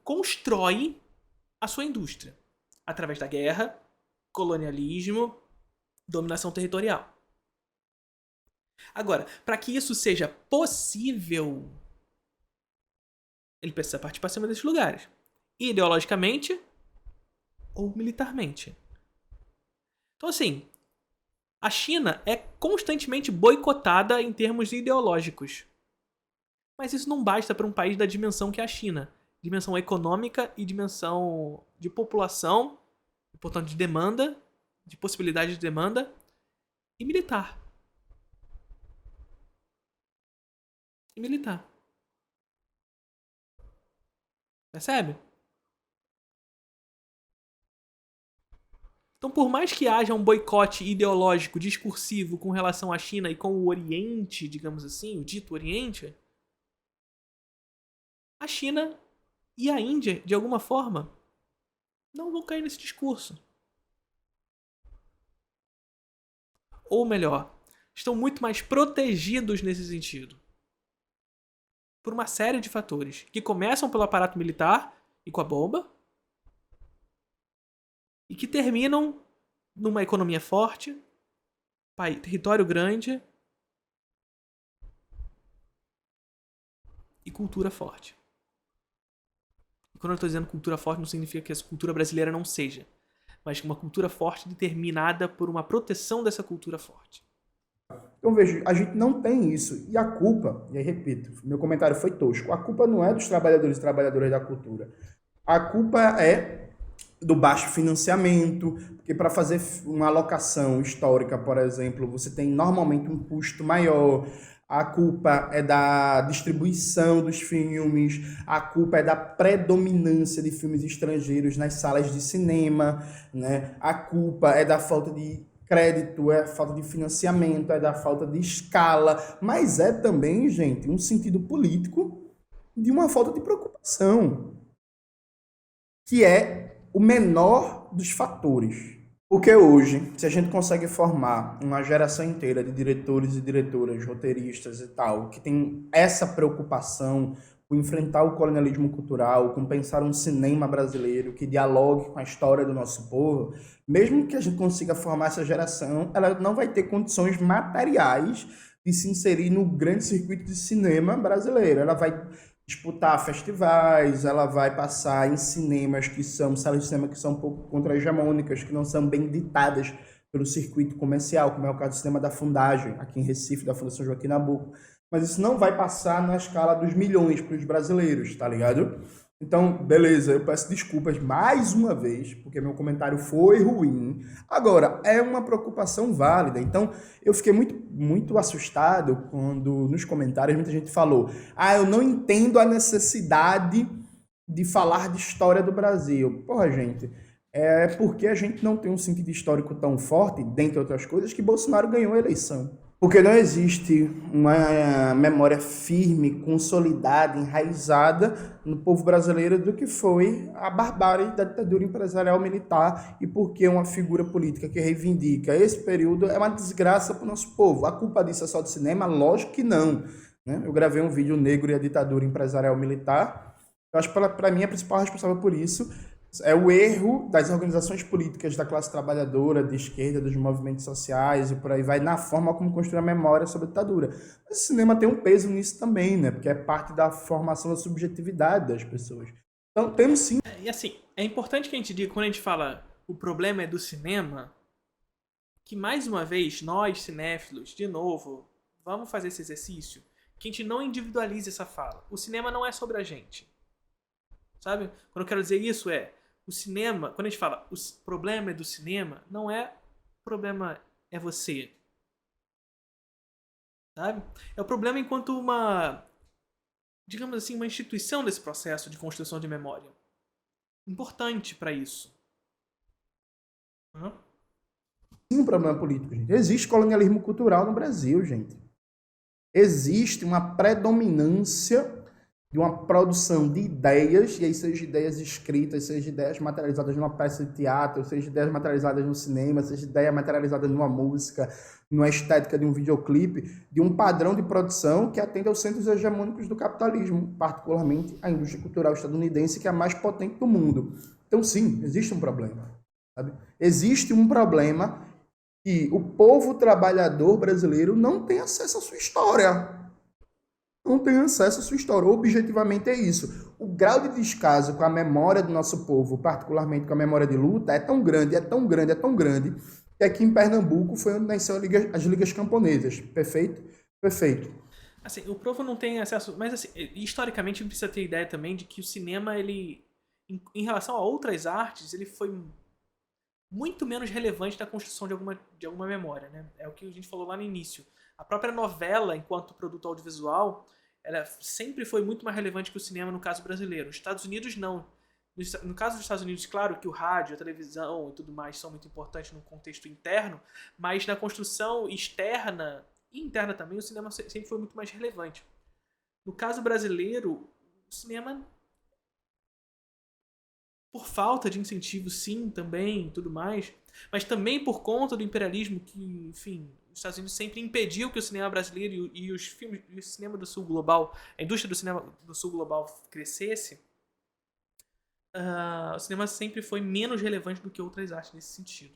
constrói a sua indústria. Através da guerra, colonialismo, dominação territorial. Agora, para que isso seja possível, ele precisa partir para cima desses lugares. Ideologicamente ou militarmente. Então, assim, a China é constantemente boicotada em termos ideológicos. Mas isso não basta para um país da dimensão que é a China. Dimensão econômica e dimensão de população, e, portanto, de demanda, de possibilidade de demanda, e militar. E militar. Percebe? Então, por mais que haja um boicote ideológico, discursivo com relação à China e com o Oriente, digamos assim, o dito Oriente, a China e a Índia, de alguma forma, não vão cair nesse discurso. Ou melhor, estão muito mais protegidos nesse sentido. Por uma série de fatores, que começam pelo aparato militar e com a bomba, e que terminam numa economia forte, território grande e cultura forte. E quando eu estou dizendo cultura forte, não significa que a cultura brasileira não seja, mas uma cultura forte determinada por uma proteção dessa cultura forte. Então, veja, a gente não tem isso. E a culpa, e aí repito, meu comentário foi tosco, a culpa não é dos trabalhadores e trabalhadoras da cultura. A culpa é do baixo financiamento, porque para fazer uma alocação histórica, por exemplo, você tem normalmente um custo maior. A culpa é da distribuição dos filmes, a culpa é da predominância de filmes estrangeiros nas salas de cinema, né? A culpa é da falta de crédito, é a falta de financiamento, é da falta de escala, mas é também, gente, um sentido político de uma falta de preocupação, que é o menor dos fatores. Porque hoje, se a gente consegue formar uma geração inteira de diretores e diretoras, roteiristas e tal, que tem essa preocupação com enfrentar o colonialismo cultural, com pensar um cinema brasileiro que dialogue com a história do nosso povo, mesmo que a gente consiga formar essa geração, ela não vai ter condições materiais de se inserir no grande circuito de cinema brasileiro. Ela vai disputar festivais, ela vai passar em cinemas que são salas de cinema que são um pouco contra-hegemônicas, que não são bem ditadas pelo circuito comercial, como é o caso do cinema da Fundagem, aqui em Recife, da Fundação Joaquim Nabuco. Mas isso não vai passar na escala dos milhões para os brasileiros, tá ligado? Então, beleza, eu peço desculpas mais uma vez, porque meu comentário foi ruim. Agora, é uma preocupação válida. Então, eu fiquei muito assustado quando nos comentários muita gente falou: ah, eu não entendo a necessidade de falar de história do Brasil. Porra, gente, é porque a gente não tem um sentido histórico tão forte, dentre outras coisas, que Bolsonaro ganhou a eleição. Porque não existe uma memória firme, consolidada, enraizada no povo brasileiro do que foi a barbárie da ditadura empresarial militar e porque uma figura política que reivindica esse período é uma desgraça para o nosso povo. A culpa disso é só do cinema? Lógico que não, né? Eu gravei um vídeo Negro e a ditadura empresarial militar. Eu acho que para mim a principal responsável por isso é o erro das organizações políticas da classe trabalhadora, de esquerda, dos movimentos sociais e por aí vai, na forma como construir a memória sobre a ditadura. Mas o cinema tem um peso nisso também, né? Porque é parte da formação da subjetividade das pessoas. Então temos sim. E assim, é importante que a gente diga, quando a gente fala o problema é do cinema, que mais uma vez, nós cinéfilos, de novo, vamos fazer esse exercício, que a gente não individualize essa fala. O cinema não é sobre a gente. Sabe? Quando eu quero dizer isso o cinema, quando a gente fala o problema é do cinema, não é o problema é você. Sabe? É o problema enquanto uma, digamos assim, uma instituição desse processo de construção de memória. Importante para isso. Sim, um problema político, gente. Existe colonialismo cultural no Brasil, gente. Existe uma predominância de uma produção de ideias, e aí seja ideias escritas, seja ideias materializadas numa peça de teatro, seja ideias materializadas no cinema, seja ideia materializada numa música, numa estética de um videoclipe, de um padrão de produção que atende aos centros hegemônicos do capitalismo, particularmente a indústria cultural estadunidense, que é a mais potente do mundo. Então, sim, existe um problema. Sabe? Existe um problema que o povo trabalhador brasileiro não tem acesso à sua história. Não tem acesso à sua história. Objetivamente é isso. O grau de descaso com a memória do nosso povo, particularmente com a memória de luta, é tão grande, que aqui em Pernambuco foi onde nasceu as ligas camponesas. Perfeito? Perfeito. Assim, o povo não tem acesso, mas assim, historicamente a gente precisa ter ideia também de que o cinema, ele, em relação a outras artes, ele foi muito menos relevante na construção de alguma memória, né? É o que a gente falou lá no início. A própria novela, enquanto produto audiovisual, ela sempre foi muito mais relevante que o cinema no caso brasileiro. Nos Estados Unidos, não. No caso dos Estados Unidos, claro que o rádio, a televisão e tudo mais são muito importantes no contexto interno, mas na construção externa e interna também, o cinema sempre foi muito mais relevante. No caso brasileiro, o cinema, por falta de incentivo, sim, também, tudo mais, mas também por conta do imperialismo que, enfim, os Estados Unidos sempre impediu que o cinema brasileiro e os filmes e o cinema do sul global, a indústria do cinema do sul global crescesse, o cinema sempre foi menos relevante do que outras artes nesse sentido.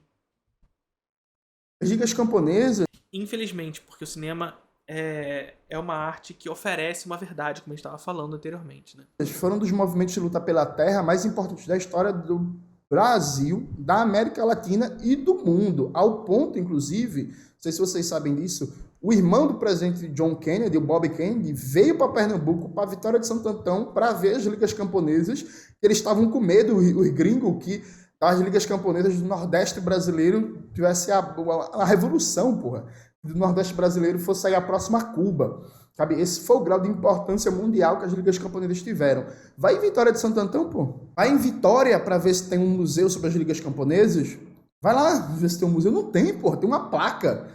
As ligas camponesas... Infelizmente, porque o cinema é uma arte que oferece uma verdade, como a gente estava falando anteriormente, né? Foram dos movimentos de luta pela terra mais importantes da história do Brasil, da América Latina e do mundo, ao ponto, inclusive, não sei se vocês sabem disso, o irmão do presidente John Kennedy, o Bob Kennedy, veio para Pernambuco, para a Vitória de Santo Antão, para ver as ligas camponesas, que eles estavam com medo, os gringos, que as ligas camponesas do Nordeste brasileiro tivesse a revolução, porra, do Nordeste brasileiro fosse sair a próxima Cuba. Sabe? Esse foi o grau de importância mundial que as ligas camponesas tiveram. Vai em Vitória de Santo Antão, pô. Vai em Vitória para ver se tem um museu sobre as ligas camponesas. Vai lá ver se tem um museu. Não tem, pô. Tem uma placa.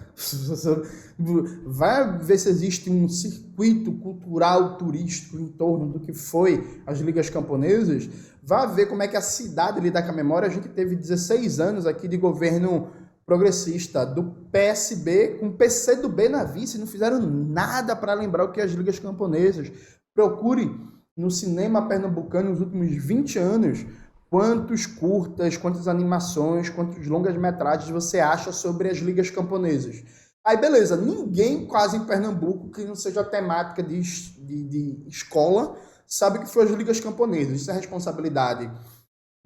Vai ver se existe um circuito cultural turístico em torno do que foi as ligas camponesas. Vai ver como é que a cidade lida com a memória. A gente teve 16 anos aqui de governo progressista do PSB com PCdoB na vice, não fizeram nada para lembrar o que é as ligas camponesas. Procure no cinema pernambucano nos últimos 20 anos quantos curtas, quantas animações, quantos longas-metragens você acha sobre as ligas camponesas. Aí beleza, ninguém quase em Pernambuco que não seja temática de escola sabe o que foi as ligas camponesas. Isso é responsabilidade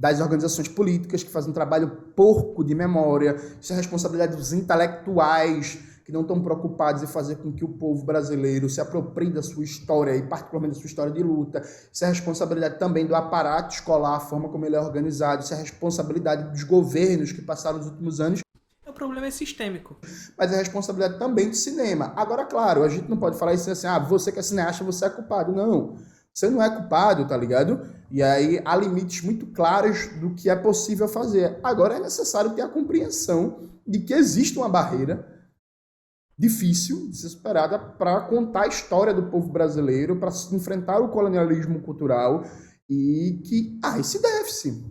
das organizações políticas que fazem um trabalho porco de memória, isso é responsabilidade dos intelectuais que não estão preocupados em fazer com que o povo brasileiro se aproprie da sua história e particularmente da sua história de luta. Isso é responsabilidade também do aparato escolar, a forma como ele é organizado, isso é responsabilidade dos governos que passaram nos últimos anos. O problema é sistêmico. Mas é responsabilidade também do cinema. Agora, claro, a gente não pode falar isso assim, você que é cineasta, você é culpado. Não, você não é culpado, tá ligado? E aí há limites muito claros do que é possível fazer. Agora é necessário ter a compreensão de que existe uma barreira difícil de ser superada para contar a história do povo brasileiro, para enfrentar o colonialismo cultural e que há esse déficit,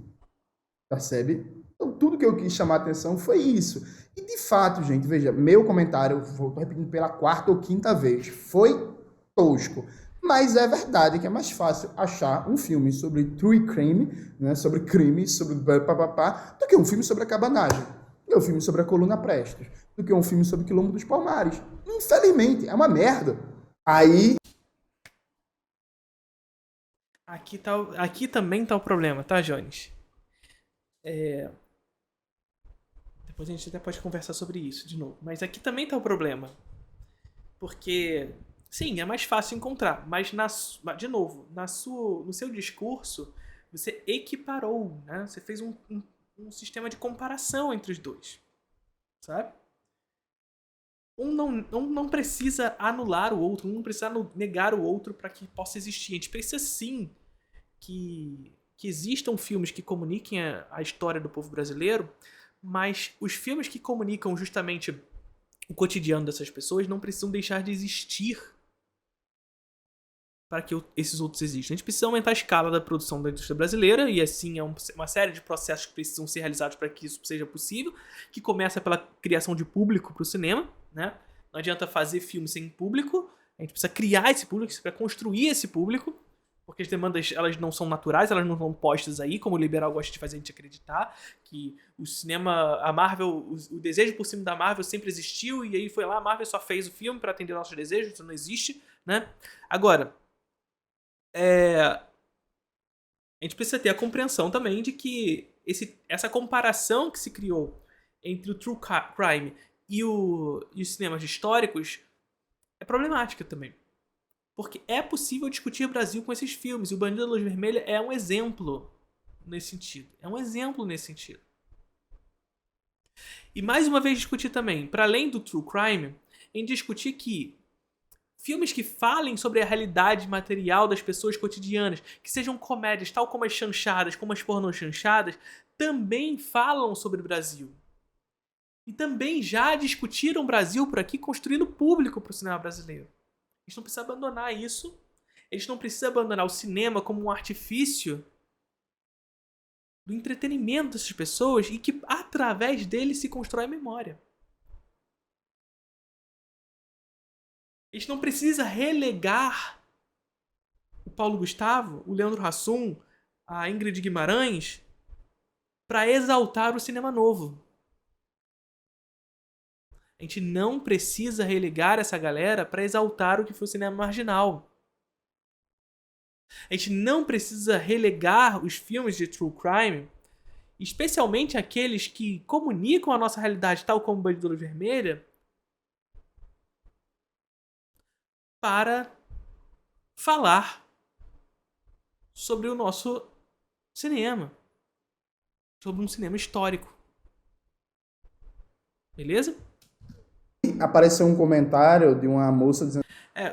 percebe? Então, tudo que eu quis chamar a atenção foi isso. E, de fato, gente, veja, meu comentário, estou repetindo pela 4ª ou 5ª vez, foi tosco. Mas é verdade que é mais fácil achar um filme sobre true crime, né, sobre crime, sobre papapá, do que um filme sobre a cabanagem, do que um filme sobre a Coluna Prestes, do que um filme sobre o Quilombo dos Palmares. Infelizmente, é uma merda. Aí... Aqui também tá o problema, tá, Jones? Depois a gente até pode conversar sobre isso de novo. Mas aqui também tá o problema. Porque, sim, é mais fácil encontrar. Mas, de novo, no seu discurso, você equiparou, né? Você fez um sistema de comparação entre os dois. Sabe? Um não precisa anular o outro, um não precisa negar o outro para que possa existir. A gente precisa sim que existam filmes que comuniquem a história do povo brasileiro, mas os filmes que comunicam justamente o cotidiano dessas pessoas não precisam deixar de existir para que esses outros existam. A gente precisa aumentar a escala da produção da indústria brasileira, e assim é uma série de processos que precisam ser realizados para que isso seja possível, que começa pela criação de público para o cinema, né? Não adianta fazer filme sem público, a gente precisa criar esse público, precisa construir esse público, porque as demandas elas não são naturais, elas não são postas aí, como o liberal gosta de fazer a gente acreditar, que o cinema, a Marvel, o desejo por cima da Marvel sempre existiu, e aí foi lá, a Marvel só fez o filme para atender nossos desejos, isso não existe, né? Agora, a gente precisa ter a compreensão também de que essa comparação que se criou entre o true crime e os cinemas históricos é problemática também. Porque é possível discutir o Brasil com esses filmes. E o Bandido da Luz Vermelha é um exemplo nesse sentido. É um exemplo nesse sentido. E mais uma vez discutir também, para além do true crime, em discutir que filmes que falem sobre a realidade material das pessoas cotidianas, que sejam comédias, tal como as chanchadas, como as pornochanchadas, também falam sobre o Brasil. E também já discutiram o Brasil por aqui, construindo público para o cinema brasileiro. Eles não precisam abandonar isso. Eles não precisam abandonar o cinema como um artifício do entretenimento dessas pessoas e que, através dele, se constrói a memória. Eles não precisam relegar o Paulo Gustavo, o Leandro Hassum, a Ingrid Guimarães para exaltar o cinema novo. A gente não precisa relegar essa galera para exaltar o que foi o cinema marginal. A gente não precisa relegar os filmes de true crime, especialmente aqueles que comunicam a nossa realidade, tal como Bandido da Luz Vermelha, para falar sobre o nosso cinema. Sobre um cinema histórico. Beleza? Apareceu um comentário de uma moça dizendo...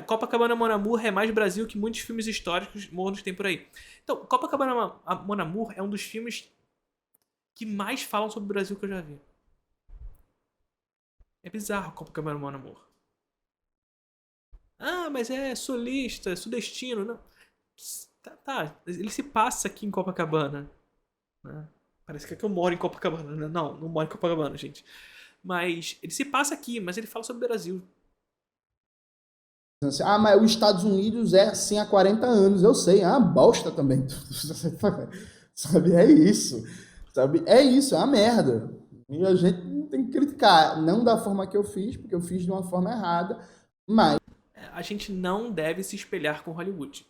Copacabana Mon Amour é mais Brasil que muitos filmes históricos mornos tem por aí. Então, Copacabana Mon Amour é um dos filmes que mais falam sobre o Brasil que eu já vi. É bizarro Copacabana Mon Amour. Mas é sulista, é sudestino. Não. Tá, ele se passa aqui em Copacabana. Né? Parece que eu moro em Copacabana. Não moro em Copacabana, gente. Mas ele se passa aqui, mas ele fala sobre o Brasil. Mas os Estados Unidos é assim há 40 anos, eu sei, é uma bosta também. Sabe, é isso. Sabe, é isso, é uma merda. E a gente tem que criticar, não da forma que eu fiz, porque eu fiz de uma forma errada, mas... A gente não deve se espelhar com Hollywood.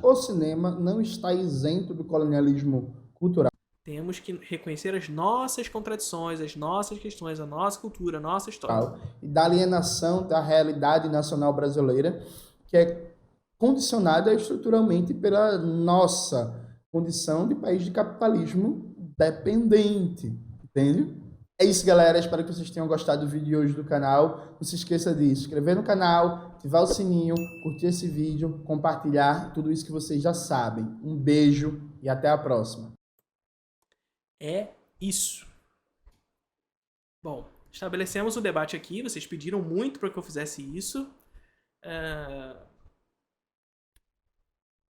O cinema não está isento do colonialismo cultural. Temos que reconhecer as nossas contradições, as nossas questões, a nossa cultura, a nossa história. E da alienação da realidade nacional brasileira, que é condicionada estruturalmente pela nossa condição de país de capitalismo dependente, entende? É isso, galera. Espero que vocês tenham gostado do vídeo de hoje do canal. Não se esqueça de se inscrever no canal, ativar o sininho, curtir esse vídeo, compartilhar tudo isso que vocês já sabem. Um beijo e até a próxima. É isso. Bom, estabelecemos o debate aqui. Vocês pediram muito para que eu fizesse isso.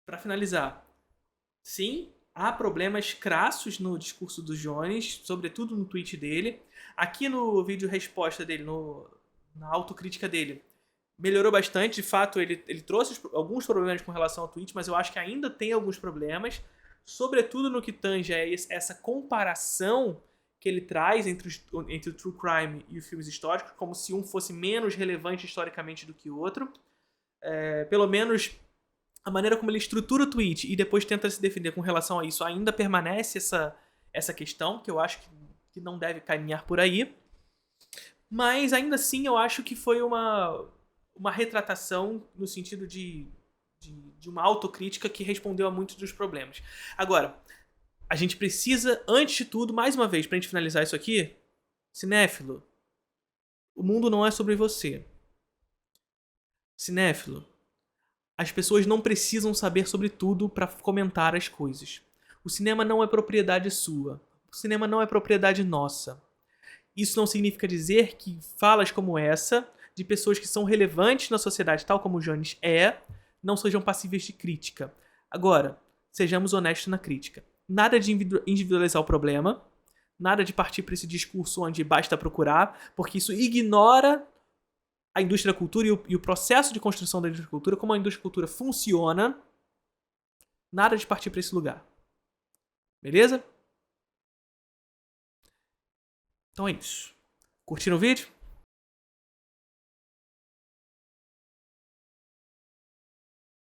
Para finalizar, sim, há problemas crassos no discurso do Jones, sobretudo no tweet dele. Aqui no vídeo resposta dele, na autocrítica dele, melhorou bastante. De fato, ele trouxe alguns problemas com relação ao tweet, mas eu acho que ainda tem alguns problemas, sobretudo no que tange a essa comparação que ele traz entre o true crime e os filmes históricos, como se um fosse menos relevante historicamente do que o outro. Pelo menos a maneira como ele estrutura o tweet e depois tenta se defender com relação a isso, ainda permanece essa questão, que eu acho que não deve caminhar por aí. Mas ainda assim eu acho que foi uma retratação no sentido de uma autocrítica que respondeu a muitos dos problemas. Agora, a gente precisa, antes de tudo, mais uma vez, pra gente finalizar isso aqui, cinéfilo, o mundo não é sobre você. Cinéfilo, as pessoas não precisam saber sobre tudo para comentar as coisas. O cinema não é propriedade sua. O cinema não é propriedade nossa. Isso não significa dizer que falas como essa, de pessoas que são relevantes na sociedade, tal como o Jones não sejam passíveis de crítica. Agora, sejamos honestos na crítica. Nada de individualizar o problema, nada de partir para esse discurso onde basta procurar, porque isso ignora a indústria da cultura e o processo de construção da indústria da cultura, como a indústria da cultura funciona. Nada de partir para esse lugar. Beleza? Então é isso. Curtiram o vídeo?